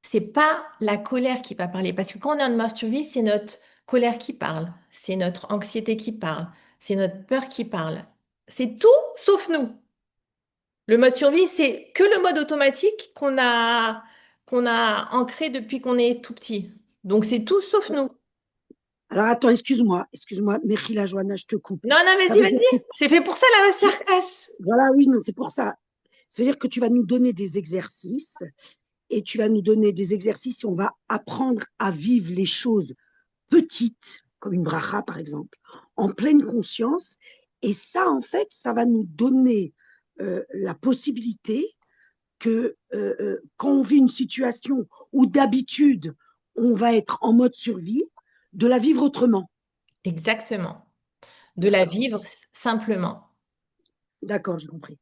c'est pas la colère qui va parler. Parce que quand on est en mode survie, c'est notre colère qui parle, c'est notre anxiété qui parle, c'est notre peur qui parle. C'est tout sauf nous. Le mode survie, c'est que le mode automatique qu'on a ancré depuis qu'on est tout petit. Donc c'est tout sauf nous. Alors, attends, excuse-moi, Mechila Johanna, je te coupe. Non, non, Ça vas-y, veut dire que vas-y. C'est fait pour ça la tu... masterclass. Voilà, oui, non, c'est pour ça. Ça veut dire que tu vas nous donner des exercices et tu vas nous donner des exercices et on va apprendre à vivre les choses petites, comme une bracha par exemple, en pleine conscience. Et ça, en fait, ça va nous donner la possibilité que quand on vit une situation où d'habitude on va être en mode survie, de la vivre autrement. Exactement. De la D'accord, vivre simplement. d'accord, j'ai compris.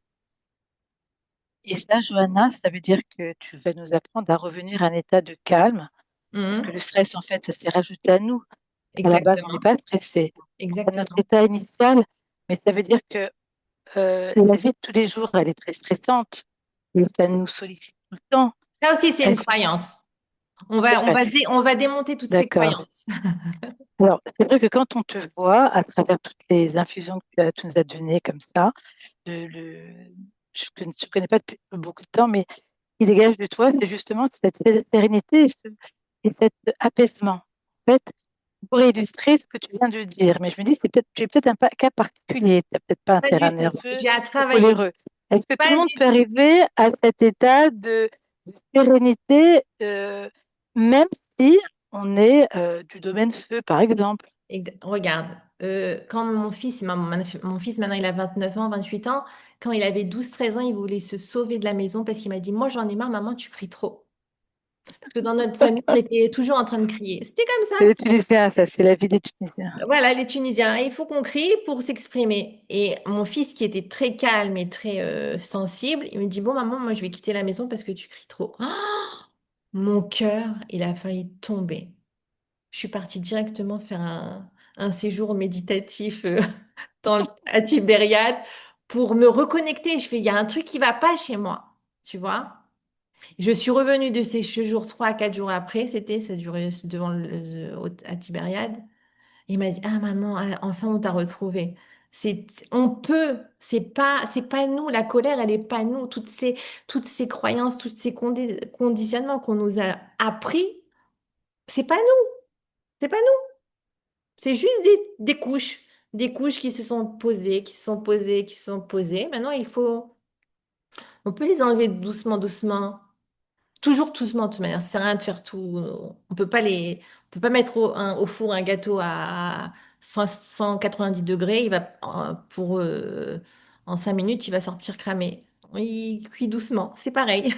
Et ça, Johanna, ça veut dire que tu vas nous apprendre à revenir à un état de calme, parce que Mhm. le stress, en fait, ça s'est rajouté à nous. À la base, on n'est Exactement. pas stressé. C'est notre Exactement. état initial, mais ça veut dire que la vie de tous les jours, elle est très stressante et ça nous sollicite tout le temps. Ça aussi, c'est une Est-ce croyance. C'est vrai. On va démonter toutes ces D'accord. croyances. Alors, c'est vrai que quand on te voit à travers toutes les infusions que tu nous as données comme ça, je ne connais pas depuis beaucoup de temps, mais ce qui dégage de toi, c'est justement cette sérénité et cet apaisement. En fait, pour illustrer ce que tu viens de dire, mais je me dis que tu es peut-être un cas particulier, tu n'as peut-être pas un Pas terrain du tout. nerveux J'ai à ou travailler. coléreux. Est-ce que tout le Pas monde du peut tout. arriver à cet état de sérénité, même si on est du domaine feu, par exemple? Regarde, quand mon fils maintenant il a 29 ans, 28 ans, quand il avait 12 13 ans, il voulait se sauver de la maison parce qu'il m'a dit, moi j'en ai marre, maman, tu cries trop. Parce que dans notre famille, on était toujours en train de crier. C'était comme ça. C'est les Tunisiens, ça, c'est la vie des Tunisiens. Voilà, les Tunisiens, il faut qu'on crie pour s'exprimer. Et mon fils, qui était très calme et très sensible, il me dit, bon, maman, moi, je vais quitter la maison parce que tu cries trop. Mon cœur, il a failli tomber. Je suis partie directement faire un séjour méditatif à Tibériade pour me reconnecter. Je fais, il y a un truc qui va pas chez moi, tu vois. Je suis revenue de ces séjours 3 à 4 jours après, ça durait devant à Tibériade. Il m'a dit, ah maman, ah, enfin on t'a retrouvé. On peut, c'est pas nous, la colère, elle est pas nous. Toutes ces croyances, tous ces conditionnements qu'on nous a appris, c'est pas nous, c'est pas nous. C'est juste des couches qui se sont posées, qui se sont posées, qui se sont posées. Maintenant, on peut les enlever doucement, doucement. Toujours doucement, de toute manière. Ça sert à rien de faire tout. On peut pas mettre au four un gâteau à 190 degrés. En 5 minutes, il va sortir cramé. Il cuit doucement. C'est pareil.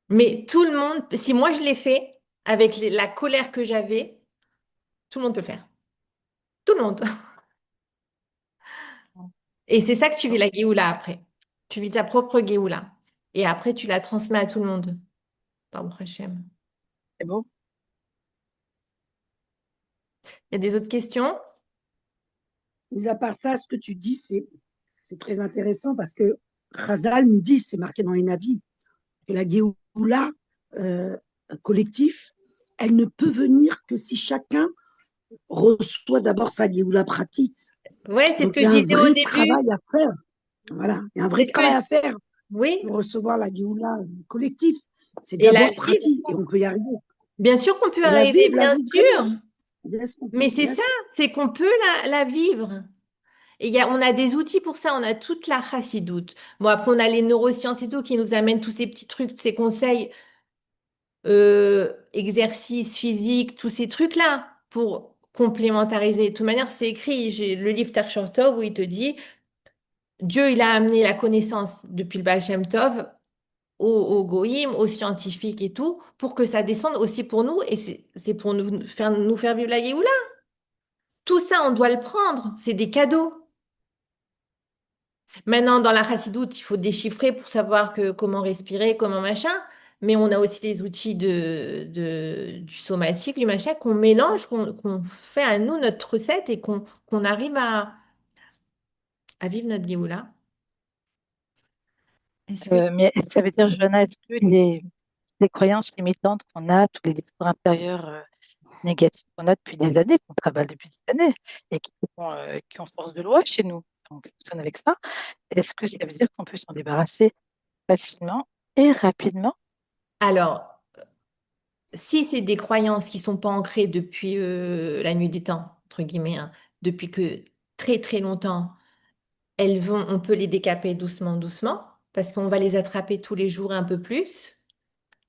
Mais tout le monde, si moi je l'ai fait avec la colère que j'avais, tout le monde peut le faire. Tout le monde. Et c'est ça que tu vis la Géoula après. Tu vis ta propre Géoula. Et après, tu la transmets à tout le monde. Par Hachem. C'est beau. Il y a des autres questions? Mis à part ça, ce que tu dis, c'est très intéressant parce que Chazal nous dit, c'est marqué dans les navis, que la Géoula euh, collectif, elle ne peut venir que si chacun reçoit d'abord sa Géoula pratique. Ouais, c'est ce Donc que il y je a un disais au vrai début. travail à faire. Voilà, il y a un C'est vrai ce que travail à faire Oui, pour recevoir la Géoula collective. C'est et la d'abord vivre. pratique et on peut y arriver. Bien sûr qu'on peut Et arriver, la bien vivre sûr. vraiment. Bien sûr, Mais c'est bien ça, sûr. c'est qu'on peut la vivre. Et on a des outils pour ça, on a toute la chassidoute. Bon, après, on a les neurosciences et tout qui nous amènent tous ces petits trucs, tous ces conseils, exercices physiques, tous ces trucs-là pour complémentariser. De toute manière, c'est écrit. J'ai le livre Ter Tov où il te dit Dieu, il a amené la connaissance depuis le Baal Shem Tov aux goïms, aux scientifiques et tout, pour que ça descende aussi pour nous. Et c'est pour nous faire vivre la Géoula. Tout ça, on doit le prendre. C'est des cadeaux. Maintenant, dans la chassidoute, il faut déchiffrer pour savoir comment respirer, comment machin. Mais on a aussi les outils du somatique, du machin, qu'on mélange, qu'on fait à nous notre recette et qu'on arrive à vivre notre Géoula. Est-ce que... Mais ça veut dire, Johanna, est-ce que les croyances limitantes qu'on a, tous les discours intérieurs négatifs qu'on a depuis des années, qu'on travaille depuis des années, et qui ont force de loi chez nous, on fonctionne avec ça, est-ce que ça veut dire qu'on peut s'en débarrasser facilement et rapidement? Alors, si c'est des croyances qui sont pas ancrées depuis la nuit des temps, entre guillemets, hein, depuis que très très longtemps, on peut les décaper doucement, doucement, parce qu'on va les attraper tous les jours un peu plus.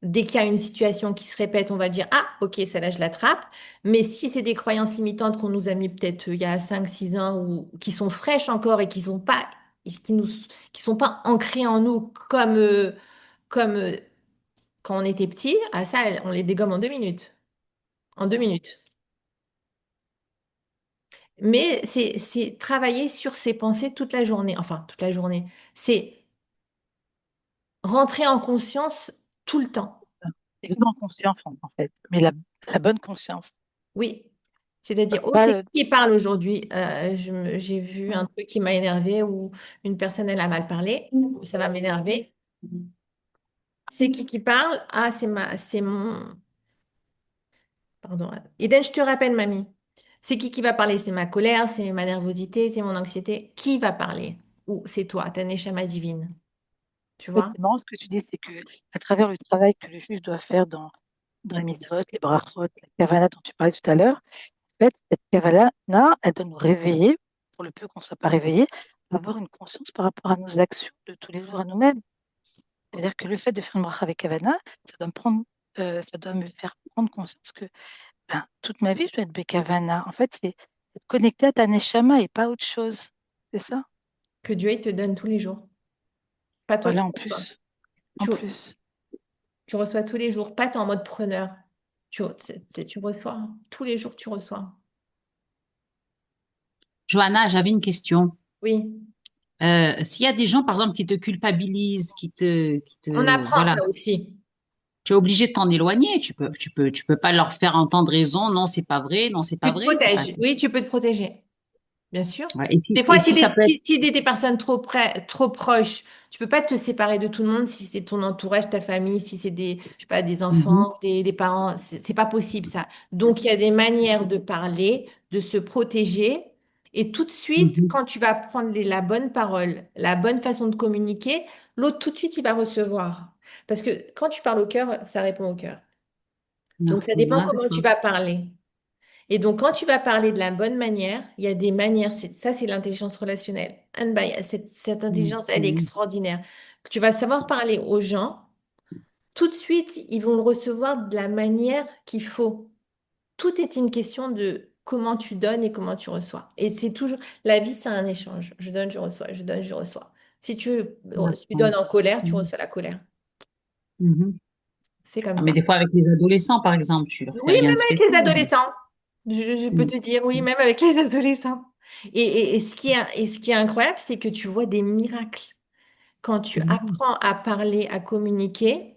Dès qu'il y a une situation qui se répète, on va dire, ah, ok, celle-là, je l'attrape. Mais si c'est des croyances limitantes qu'on nous a mis peut-être il y a 5 6 ans ou qui sont fraîches encore et qui sont pas ancrées en nous comme quand on était petit, à ça, on les dégomme en 2 minutes. En 2 minutes. Mais c'est travailler sur ses pensées toute la journée. Enfin, toute la journée. C'est rentrer en conscience tout le temps. C'est vraiment conscience, en fait, mais la bonne conscience. Oui. C'est-à-dire, oh, Pas c'est le- qui parle aujourd'hui? J'ai vu un truc qui m'a énervé où une personne, elle a mal parlé. Ça va m'énerver. C'est qui parle? Ah, c'est mon. Pardon. Eden, je te rappelle, mamie. C'est qui va parler? C'est ma colère, c'est ma nervosité, c'est mon anxiété. Qui va parler? Ou c'est toi, ta neshama divine. Tu En fait, vois? c'est marrant ce que tu dis, c'est que à travers le travail que le juge doit faire dans les mitzvot, les brachot, la kavanah dont tu parlais tout à l'heure, en fait, cette kavanah, elle doit nous réveiller, pour le peu qu'on ne soit pas réveillé, avoir une conscience par rapport à nos actions de tous les jours à nous-mêmes. C'est-à-dire que le fait de faire une bracha avec kavanah, ça doit me faire prendre conscience que ben, toute ma vie, je dois être bekavana. En fait, c'est être connecté à ta neshama et pas autre chose. C'est ça? Que Dieu il te donne tous les jours. Pas toi Voilà, qui en reçois. plus. En Tu, plus. tu reçois tous les jours, pas t'es en mode preneur. Tu reçois. Tous les jours, tu reçois. Johanna, j'avais une question. Oui. S'il y a des gens, par exemple, qui te culpabilisent, On apprend voilà, ça aussi. tu es obligé de t'en éloigner. Tu peux pas leur faire entendre raison. Non, c'est pas vrai. Non, c'est pas Tu te vrai. C'est pas. protèges. Oui, tu peux te protéger. Bien sûr. Ouais. Des Et fois, si ça peut être. si des personnes trop près, trop proches, tu peux pas te séparer de tout le monde si c'est ton entourage, ta famille, si c'est des, je sais pas, des Mhm, enfants, des parents. C'est pas possible ça. Donc, il y a des manières de parler, de se protéger. Et tout de suite, mhm. quand tu vas prendre la bonne parole, la bonne façon de communiquer, l'autre, tout de suite, il va recevoir. Parce que quand tu parles au cœur, ça répond au cœur. Non, Donc, ça dépend ah, comment tu d'accord. vas parler. Et donc, quand tu vas parler de la bonne manière, il y a des manières, ça c'est l'intelligence relationnelle. Cette intelligence, elle est Mhm. extraordinaire. Tu vas savoir parler aux gens, tout de suite, ils vont le recevoir de la manière qu'il faut. Tout est une question de comment tu donnes et comment tu reçois. Et c'est toujours, la vie, c'est un échange. Je donne, je reçois, je donne, je reçois. Si tu D'accord. donnes en colère, tu Mhm, reçois la colère. mhm. C'est comme Ah, mais ça. des fois, avec les adolescents, par exemple, tu leur fais Oui, rien même de avec les spécial. adolescents. Je peux Mhm. te dire, oui, même avec les adolescents. Et ce qui est incroyable, c'est que tu vois des miracles. Quand tu Mhm. apprends à parler, à communiquer,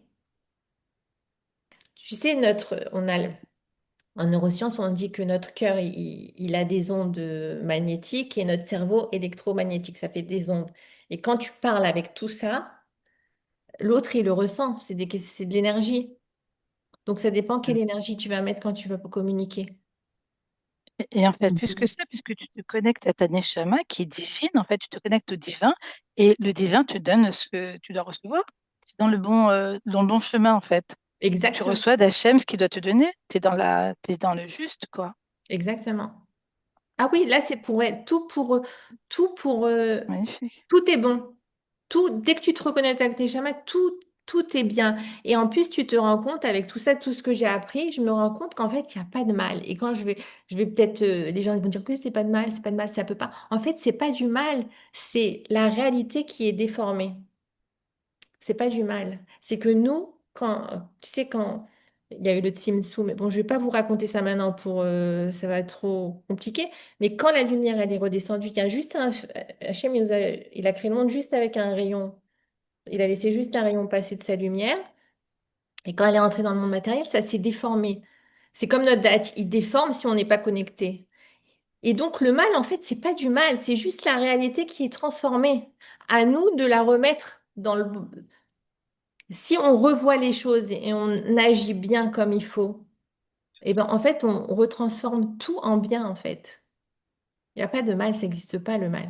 tu sais, en neurosciences, on dit que notre cœur, il a des ondes magnétiques et notre cerveau électromagnétique, ça fait des ondes. Et quand tu parles avec tout ça, l'autre, il le ressent, c'est de l'énergie. Donc ça dépend quelle énergie tu vas mettre quand tu vas communiquer. Et en fait, Mhm. puisque tu te connectes à ta neshama qui est divine, en fait, tu te connectes au divin et le divin te donne ce que tu dois recevoir. C'est dans le bon chemin, en fait. Tu Exactement. reçois d'Hachem ce qu'il doit te donner. T'es dans le juste, quoi. Exactement. Ah oui, là, c'est pour être tout pour, Magnifique. tout est bon. Tout, dès que tu te reconnectes avec tes schémas, tout est bien. Et en plus, tu te rends compte avec tout ça, tout ce que j'ai appris, je me rends compte qu'en fait, il n'y a pas de mal. Et quand je vais peut-être, les gens vont dire que c'est pas de mal, ça peut pas. En fait, c'est pas du mal, c'est la réalité qui est déformée. C'est pas du mal. C'est que nous, tu sais, quand il y a eu le Tsimsou, mais bon, je vais pas vous raconter ça maintenant ça va être trop compliqué. Mais quand la lumière, elle est redescendue, il y a juste Hachem, il a créé le monde juste avec un rayon. Il a laissé juste un rayon passer de sa lumière. Et quand elle est entrée dans le monde matériel, ça s'est déformé. C'est comme notre date, il déforme si on n'est pas connecté. Et donc, le mal, en fait, c'est pas du mal, c'est juste la réalité qui est transformée. À nous de la remettre dans le, si on revoit les choses et on agit bien comme il faut, et ben en fait, on retransforme tout en bien, en fait. Il n'y a pas de mal, ça n'existe pas le mal.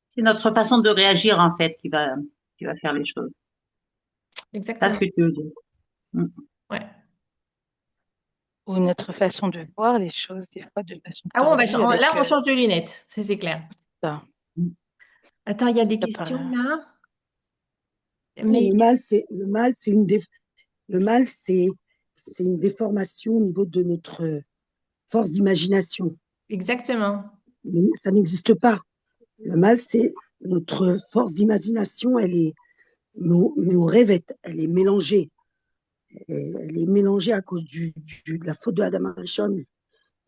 C'est notre façon de réagir, en fait, qui va faire les choses. C'est ce Exactement. que tu veux dire. Mm. Ouais. Ou notre façon de voir les choses, des fois, de façon Ah bon, tordue là, avec on change de lunettes, c'est clair. ça. Mm. Attends, il y a des Ça questions paraît- là. Oui, Mais le mal, c'est une déformation au niveau de notre force d'imagination. exactement. Mais ça n'existe pas. Le mal, c'est notre force d'imagination, nos rêves, elle est mélangée. Elle est mélangée à cause de la faute de Adam Arishon,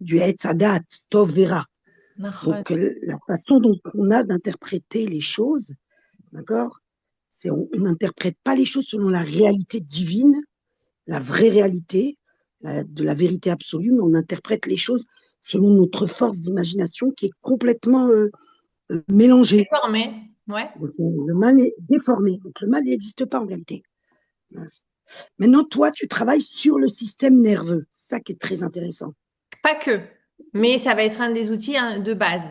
du Etz Hadat, Tov Vera. Nahon. Donc, la façon dont on a d'interpréter les choses, d'accord, c'est on n'interprète pas les choses selon la réalité divine, la vraie réalité, de la vérité absolue, mais on interprète les choses selon notre force d'imagination qui est complètement mélangée. Déformé. Ouais. Donc, le mal est déformé. Donc, le mal n'existe pas en réalité. Maintenant, toi, tu travailles sur le système nerveux. C'est ça qui est très intéressant. Pas que, mais ça va être un des outils hein, de base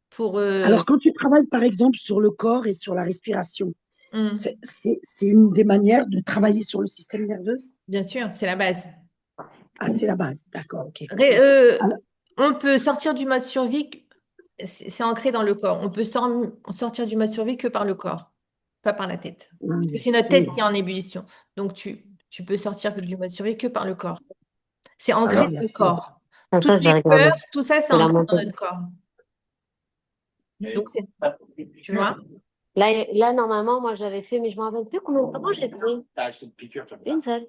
pour... Alors, quand tu travailles, par exemple, sur le corps et sur la respiration, hmm, c'est une des manières de travailler sur le système nerveux? bien sûr, c'est la base. Ah, c'est la base. D'accord, ok. Ré- Alors, on peut sortir du mode survie, c'est ancré dans le corps. On peut sortir du mode survie que par le corps, pas par la tête. Parce que c'est notre tête qui est absolument. en ébullition. Donc tu peux sortir du mode survie que par le corps. C'est ancré Ah, Alors, dans bien le sûr. corps. ça, Toutes j'ai les peurs, regardé. tout ça, c'est C'est la ancré dans montée. notre corps. Donc tu vois? Là, normalement, moi, j'avais fait, mais je me rappelle plus combien de temps j'ai fait. Une seule.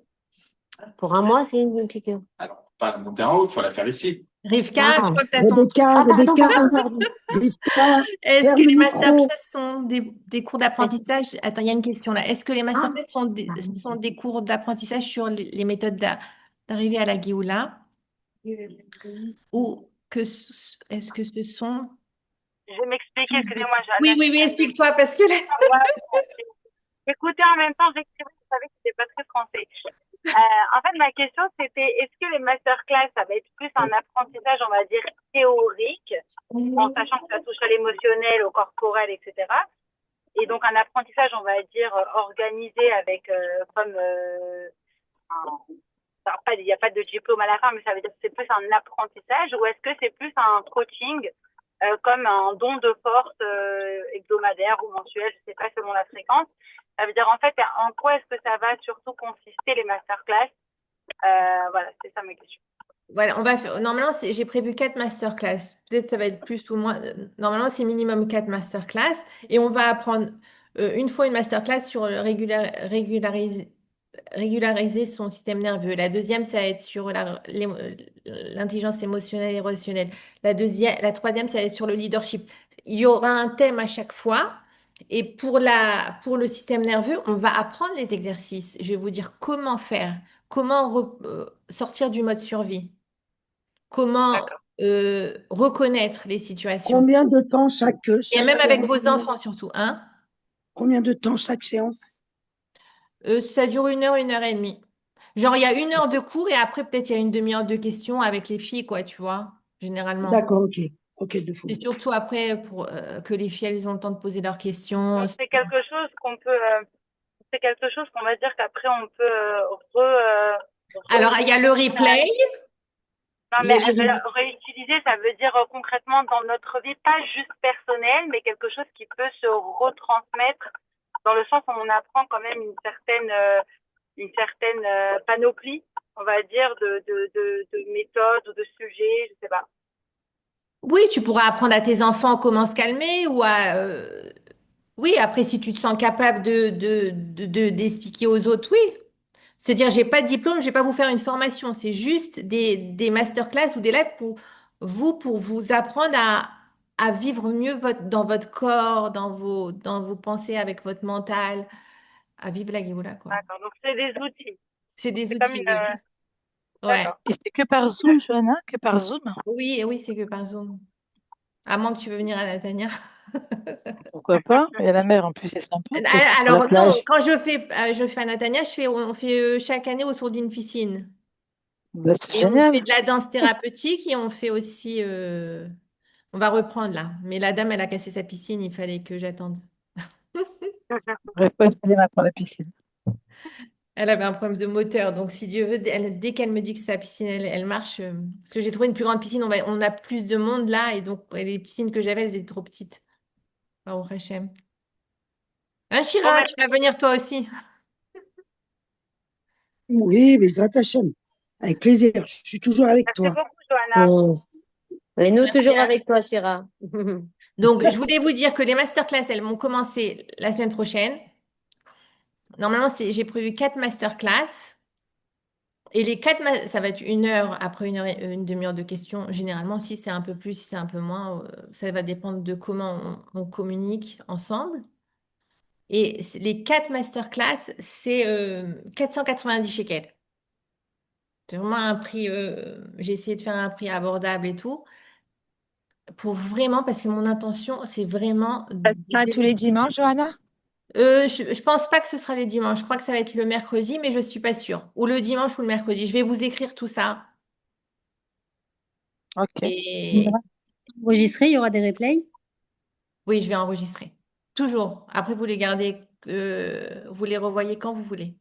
Pour un mois, c'est une piqûre. Alors, pas monter en haut, il faut la faire ici. Rivka, je Ah, crois que tu as ton truc. Rebecca, ah pardon, Rebecca, pardon, pardon. Rivka, Est-ce que ferme le les micro. masterclass sont des cours d'apprentissage? Attends, il y a une question là. Est-ce que les Ah, masterclass sont des cours d'apprentissage sur les méthodes d'arrivée à la Géoula? Ou est-ce que ce sont... Je vais m'expliquer, excusez-moi, Oui, Johanna, oui, je oui, suis désolée. explique-toi parce que là... Ouais, écoutez, en même temps, j'écrivais, je savais que c'était pas très français. En fait, ma question, c'était, est-ce que les masterclass, ça va être plus un apprentissage, on va dire, théorique, en sachant que ça touche à l'émotionnel, au corporel, etc. Et donc, un apprentissage, on va dire, organisé avec, comme, alors, il n'y a pas de diplôme à la fin, mais ça veut dire que c'est plus un apprentissage, ou est-ce que c'est plus un coaching, comme un don de force hebdomadaire ou mensuel, je ne sais pas, selon la fréquence. Ça veut dire, en fait, en quoi est-ce que ça va surtout consister, les masterclass? Voilà, c'est ça ma question. Voilà, on va faire... Normalement, j'ai prévu 4 masterclass. Peut-être ça va être plus ou moins. Normalement, c'est minimum 4 masterclass. Et on va apprendre une fois une masterclass sur le régulariser son système nerveux. La deuxième, ça va être sur l'intelligence émotionnelle et relationnelle. La troisième, ça va être sur le leadership. Il y aura un thème à chaque fois. Et pour le système nerveux, on va apprendre les exercices. Je vais vous dire comment faire, comment sortir du mode survie, comment D'accord. reconnaître les situations. Combien de temps chaque, Et chaque même avec séance? vos enfants surtout, hein. Combien de temps chaque séance? Ça dure 1 heure et demie. Genre, il y a 1 heure de cours et après, peut-être, il y a une demi-heure de questions avec les filles, quoi, tu vois, généralement. D'accord, ok. Ok, de fou. C'est surtout après pour que les filles, elles ont le temps de poser leurs questions. Donc, c'est quelque chose qu'on peut, c'est quelque chose qu'on va dire qu'après, on peut Alors, il y a le replay. non, Il y mais a le réutiliser, ça veut dire concrètement dans notre vie, pas juste personnelle, mais quelque chose qui peut se retransmettre dans le sens où on apprend quand même une certaine panoplie, on va dire, de méthodes ou de sujets, je sais pas. Oui, tu pourras apprendre à tes enfants comment se calmer ou à... Oui, après, si tu te sens capable d'expliquer aux autres, oui. C'est-à-dire, j'ai pas de diplôme, je vais pas vous faire une formation. C'est juste des masterclass ou des lives pour vous apprendre à vivre mieux dans votre corps, dans vos pensées, avec votre mental, à vivre la Géoula, quoi. D'accord. Donc, c'est des outils. C'est des C'est comme outils, une, oui. Ouais. d'accord. Et c'est que par Zoom, Johanna, que par Zoom. Oui, oui, c'est que par Zoom. À moins que tu veux venir à Natania. Pourquoi pas? Il y a la mer en plus, c'est sympa. Puis c'est sur la Alors, non, plage. quand je fais à Natania, on fait chaque année autour d'une piscine. Bah, c'est Et on fait génial. de la danse thérapeutique et on fait aussi. On va reprendre là. Mais la dame, elle a cassé sa piscine, il fallait que j'attende. Bref, pas une main pour la piscine. Elle avait un problème de moteur. Donc, si Dieu veut, dès qu'elle me dit que sa piscine, elle marche. Parce que j'ai trouvé une plus grande piscine, on a plus de monde là. Et donc, les piscines que j'avais, elles étaient trop petites. Au Hachem. Hein, Bon, Chira, tu vas venir toi aussi. Oui, mais Hashem. Avec plaisir. Je suis toujours avec merci toi. beaucoup, Johanna. Mm. Et nous, Merci, toujours hein. avec toi, Chira. Donc, je voulais vous dire que les masterclass, elles vont commencer la semaine prochaine. Normalement, j'ai prévu 4 masterclass. Et les 4, ça va être 1 heure, après 1 heure et une demi-heure de questions. Généralement, si c'est un peu plus, si c'est un peu moins, ça va dépendre de comment on communique ensemble. Et les 4 masterclass, c'est 490 shekels. C'est vraiment un prix, j'ai essayé de faire un prix abordable et tout, pour vraiment, parce que mon intention, c'est vraiment Ça sera tous les dimanches, Johanna? Je pense pas que ce sera les dimanches. Je crois que ça va être le mercredi, mais je suis pas sûre. Ou le dimanche ou le mercredi. Je vais vous écrire tout ça. Ok. Il y Et aura enregistré, il y aura des replays? oui, je vais enregistrer. Toujours. Après, vous les gardez, vous les revoyez quand vous voulez.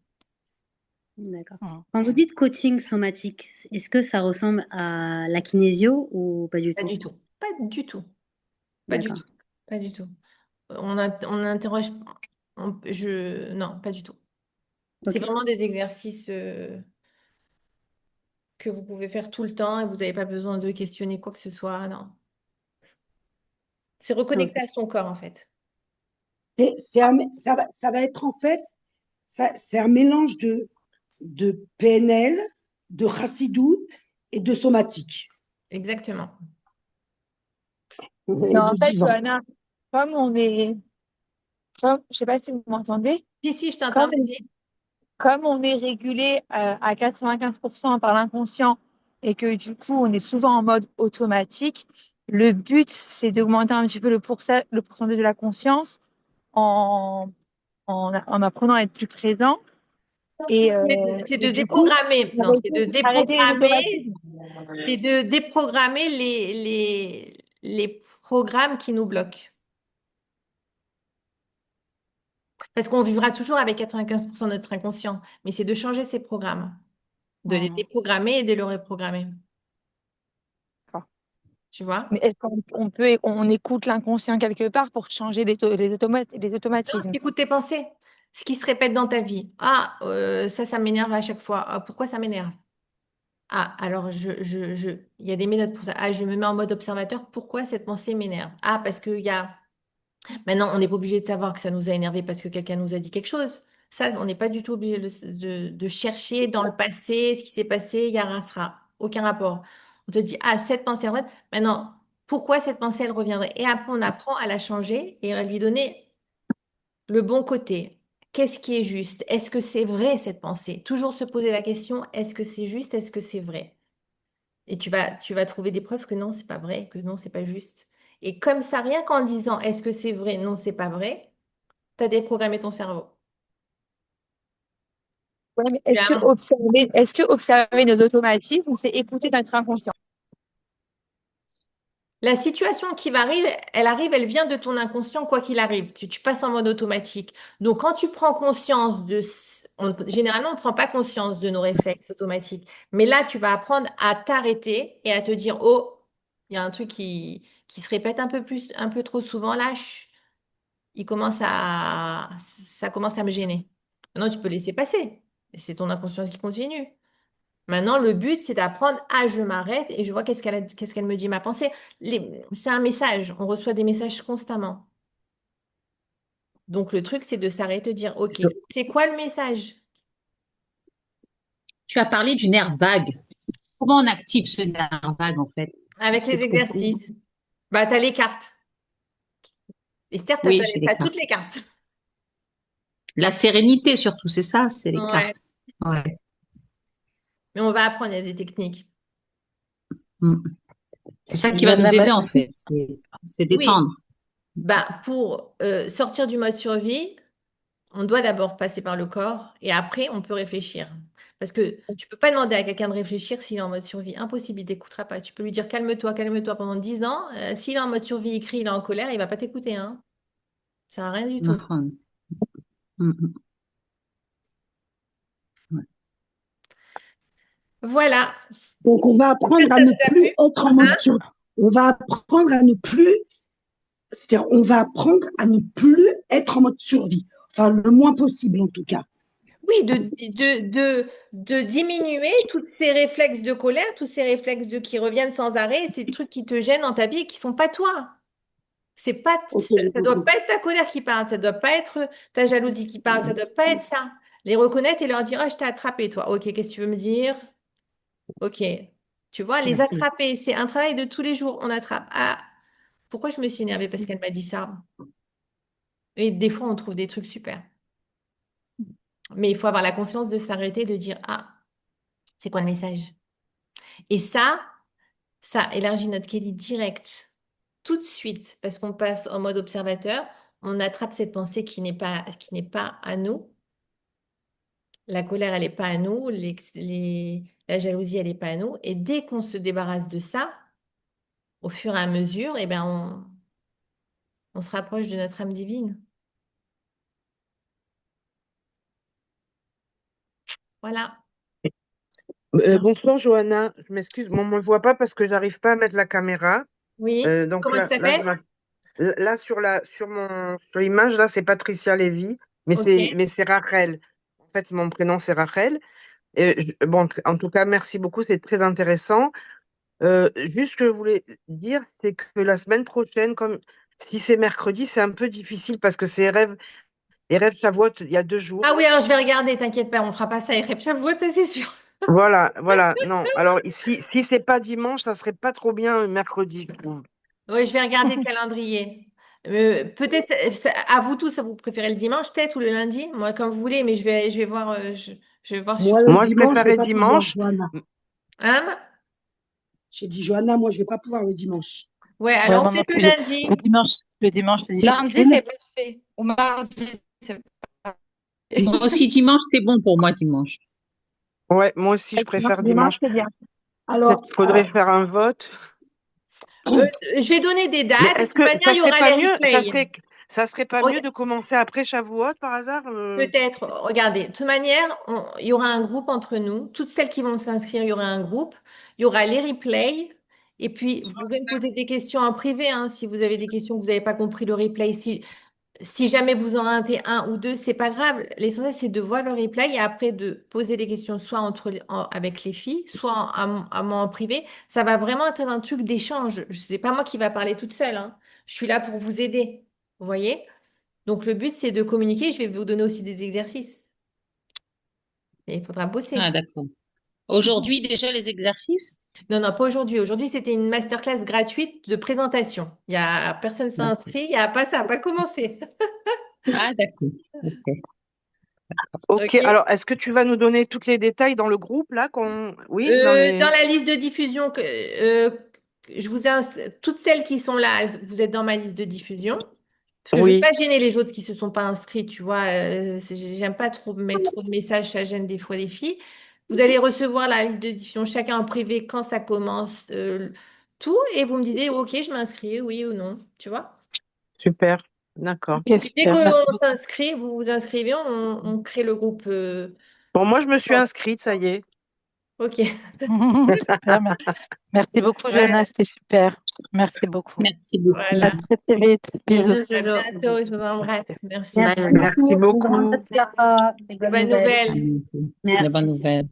D'accord. Mhm. Quand vous dites coaching somatique, est-ce que ça ressemble à la kinésio ou pas du Pas tout? du tout. Pas du tout. Pas du D'accord. tout. Pas du tout. On interroge. Non, pas du tout. C'est Ok. vraiment des exercices que vous pouvez faire tout le temps et vous n'avez pas besoin de questionner quoi que ce soit. Non. C'est Ok. reconnecter à son corps, en fait. Ça va être en fait, c'est un mélange de PNL, de Chassidoute et de somatique Exactement. et Mais de en fait, divan. Johanna, comme je sais pas si vous m'entendez, Si, si, je t'entends, comme, vas-y. comme on est régulé à 95% par l'inconscient et que du coup, on est souvent en mode automatique, le but, c'est d'augmenter un petit peu le pourcentage de la conscience en, en apprenant à être plus présent C'est et de du coup, déprogrammer. Non, arrêter les automatismes. c'est de déprogrammer les programmes qui nous bloquent. Parce qu'on vivra toujours avec 95% de notre inconscient, mais c'est de changer ces programmes, de les Mhm. déprogrammer et de les reprogrammer. Tu vois? Mais est-ce on écoute l'inconscient quelque part pour changer les Non, automatismes? tu écoutes tes pensées. Ce qui se répète dans ta vie. Ah, ça m'énerve à chaque fois. Ah, pourquoi ça m'énerve? Ah, alors il y a des méthodes pour ça. Ah, je me mets en mode observateur. Pourquoi cette pensée m'énerve? Ah, parce qu'il y a. Maintenant, on n'est pas obligé de savoir que ça nous a énervé parce que quelqu'un nous a dit quelque chose. Ça, on n'est pas du tout obligé de chercher dans le passé ce qui s'est passé. Il y a aucun rapport. On te dit, ah, cette pensée, elle revient. Maintenant, pourquoi cette pensée, elle reviendrait? Et après, on apprend à la changer et à lui donner le bon côté. Qu'est-ce qui est juste? Est-ce que c'est vrai cette pensée? Toujours se poser la question, est-ce que c'est juste? Est-ce que c'est vrai? Et tu vas trouver des preuves que non, c'est pas vrai, que non, c'est pas juste. Et comme ça, rien qu'en disant est-ce que c'est vrai? Non, c'est pas vrai, tu as déprogrammé ton cerveau. Ouais, mais Tu as un- est-ce que observer nos automatismes, c'est écouter notre inconscient? La situation qui va arriver, elle vient de ton inconscient, quoi qu'il arrive. Tu passes en mode automatique. Donc, quand tu prends conscience généralement, on ne prend pas conscience de nos réflexes automatiques. Mais là, tu vas apprendre à t'arrêter et à te dire, oh, il y a un truc qui se répète un peu plus, un peu trop souvent là. Il commence à, ça commence à me gêner. Maintenant, tu peux laisser passer. C'est ton inconscience qui continue. Maintenant, le but, c'est d'apprendre à je m'arrête et je vois qu'est-ce qu'elle me dit, ma pensée. C'est un message. On reçoit des messages constamment. Donc, le truc, c'est de s'arrêter, de dire, OK, c'est quoi le message? Tu as parlé du nerf vague. Comment on active ce nerf vague, en fait? Avec C'est les trop. exercices. Bah, tu as les cartes. Esther, tu Oui, j'ai les as cartes. toutes les cartes. La sérénité, surtout, c'est ça, c'est les Ouais. cartes. Ouais. Mais on va apprendre, il y a des techniques. Mm. C'est ça qui va nous Johanna, aider, en fait, c'est se Oui, détendre. bah, pour sortir du mode survie, on doit d'abord passer par le corps et après, on peut réfléchir. Parce que tu peux pas demander à quelqu'un de réfléchir s'il est en mode survie. Impossible, il t'écoutera pas. Tu peux lui dire calme-toi pendant 10 ans. S'il est en mode survie, il crie, il est en colère, il va pas t'écouter, hein. Ça sert à rien du tout. Mm, mm, ouais. Voilà. Donc, on va apprendre J'espère que à ça ne vous a plus plu. être en Hein? mode sur. On va apprendre à ne plus, c'est-à-dire, on va apprendre à ne plus être en mode survie. Enfin, le moins possible, en tout cas. Oui, de diminuer tous ces réflexes de colère, tous ces réflexes qui reviennent sans arrêt, ces trucs qui te gênent dans ta vie et qui sont pas toi. C'est pas, Ok, j'ai ça doit compris. pas être ta colère qui parle, ça doit pas être ta jalousie qui parle, ça doit pas être ça. Les reconnaître et leur dire, oh, je t'ai attrapé, toi. Ok, qu'est-ce que tu veux me dire? Ok. Tu vois, les Merci. attraper, c'est un travail de tous les jours. On attrape. Ah, pourquoi je me suis énervée? Parce qu'elle m'a dit ça. Et des fois, on trouve des trucs super. Mais il faut avoir la conscience de s'arrêter, de dire, ah, c'est quoi le message? Et ça élargit notre qualité direct tout de suite parce qu'on passe en mode observateur. on attrape cette pensée qui n'est pas à nous. La colère, elle n'est pas à nous. La jalousie, elle n'est pas à nous. Et dès qu'on se débarrasse de ça, au fur et à mesure, eh ben, on se rapproche de notre âme divine. Voilà. Bonsoir Johanna, je m'excuse, on ne me voit pas parce que j'arrive pas à mettre la caméra. Oui. Donc Comment tu là, t'appelles? là sur l'image, là, c'est Patricia Lévy, mais Ok. c'est Rachel. En fait, mon prénom, c'est Rachel. Bon, en tout cas, merci beaucoup, c'est très intéressant. Juste ce que je voulais dire, c'est que la semaine prochaine, comme si c'est mercredi, c'est un peu difficile parce que c'est Erev Shavuot il y a 2 jours. Ah oui, alors je vais regarder, t'inquiète pas, on fera pas ça et Shavuot, ça c'est sûr. Voilà, non. Alors, si c'est pas dimanche, ça serait pas trop bien mercredi, je trouve. Oui, je vais regarder le calendrier. Peut-être, à vous tous, vous préférez le dimanche peut-être ou le lundi? Moi, comme vous voulez, mais je vais voir, je vais voir sur... Moi, le Moi, je dimanche, je vais préférais pas pouvoir, dimanche. Johanna. Hein? J'ai dit, Johanna, moi, je vais pas pouvoir le dimanche. Ouais, Ouais, alors moi non peut-être le plus. lundi. Le dimanche, c'est Lundi, difficile. c'est parfait. Ou mardi, c'est parfait. Moi aussi, dimanche, c'est bon pour moi, dimanche. Ouais, moi aussi, je préfère Dimanche, dimanche. c'est bien. Alors, Peut-être qu'il faudrait faire un vote. Je vais donner des Mais dates. De est-ce toute que manière, ça il y serait aura pas les mieux, replays. ça serait pas mieux de commencer après Shavuot par hasard? Peut-être, regardez, de toute manière, il y aura un groupe entre nous. Toutes celles qui vont s'inscrire, il y aura un groupe. Il y aura les replays. Et puis, vous pouvez me poser des questions en privé, hein, si vous avez des questions que vous n'avez pas compris le replay. Si jamais vous en ratez un ou deux, c'est pas grave. L'essentiel, c'est de voir le replay et après de poser des questions soit avec les filles, soit à moi en privé. Ça va vraiment être un truc d'échange. Ce n'est pas moi qui va parler toute seule, hein. Je suis là pour vous aider. Vous voyez? Donc, le but, c'est de communiquer. Je vais vous donner aussi des exercices. Et il faudra Ah, bosser. d'accord. Aujourd'hui, déjà, les exercices? Non, non, pas aujourd'hui. Aujourd'hui, c'était une masterclass gratuite de présentation. Il y a personne s'est inscrit. Il y a pas ça, n'a pas commencé. Ah, d'accord. Ok. Ok, Ok. alors est-ce que tu vas nous donner tous les détails dans le groupe là Oui, Dans la liste de diffusion, je vous ai toutes celles qui sont là, vous êtes dans ma liste de diffusion. Parce que je ne veux Oui, pas gêner les autres qui ne se sont pas inscrits, tu vois. J'aime pas trop mettre trop de messages, ça gêne des fois les filles. Vous allez recevoir la liste de diffusion chacun en privé quand ça commence, tout, et vous me disiez, OK, je m'inscris, oui ou non, tu vois. super, d'accord. Ok, Puis dès super, merci qu'on beaucoup. s'inscrit, vous vous inscrivez, on crée le groupe. Bon, moi je me suis inscrite, ça y est. OK. Super, merci beaucoup, Voilà. Johanna, c'était super. Merci beaucoup. Merci beaucoup. À Voilà. très, très vite. Bisous. Bisous, À Jojo. bientôt, je vous embrasse. Merci. Merci Merci beaucoup. beaucoup. Grande Des De bonnes bonnes nouvelles. À nouvelles. bientôt. De bonnes Merci. nouvelles.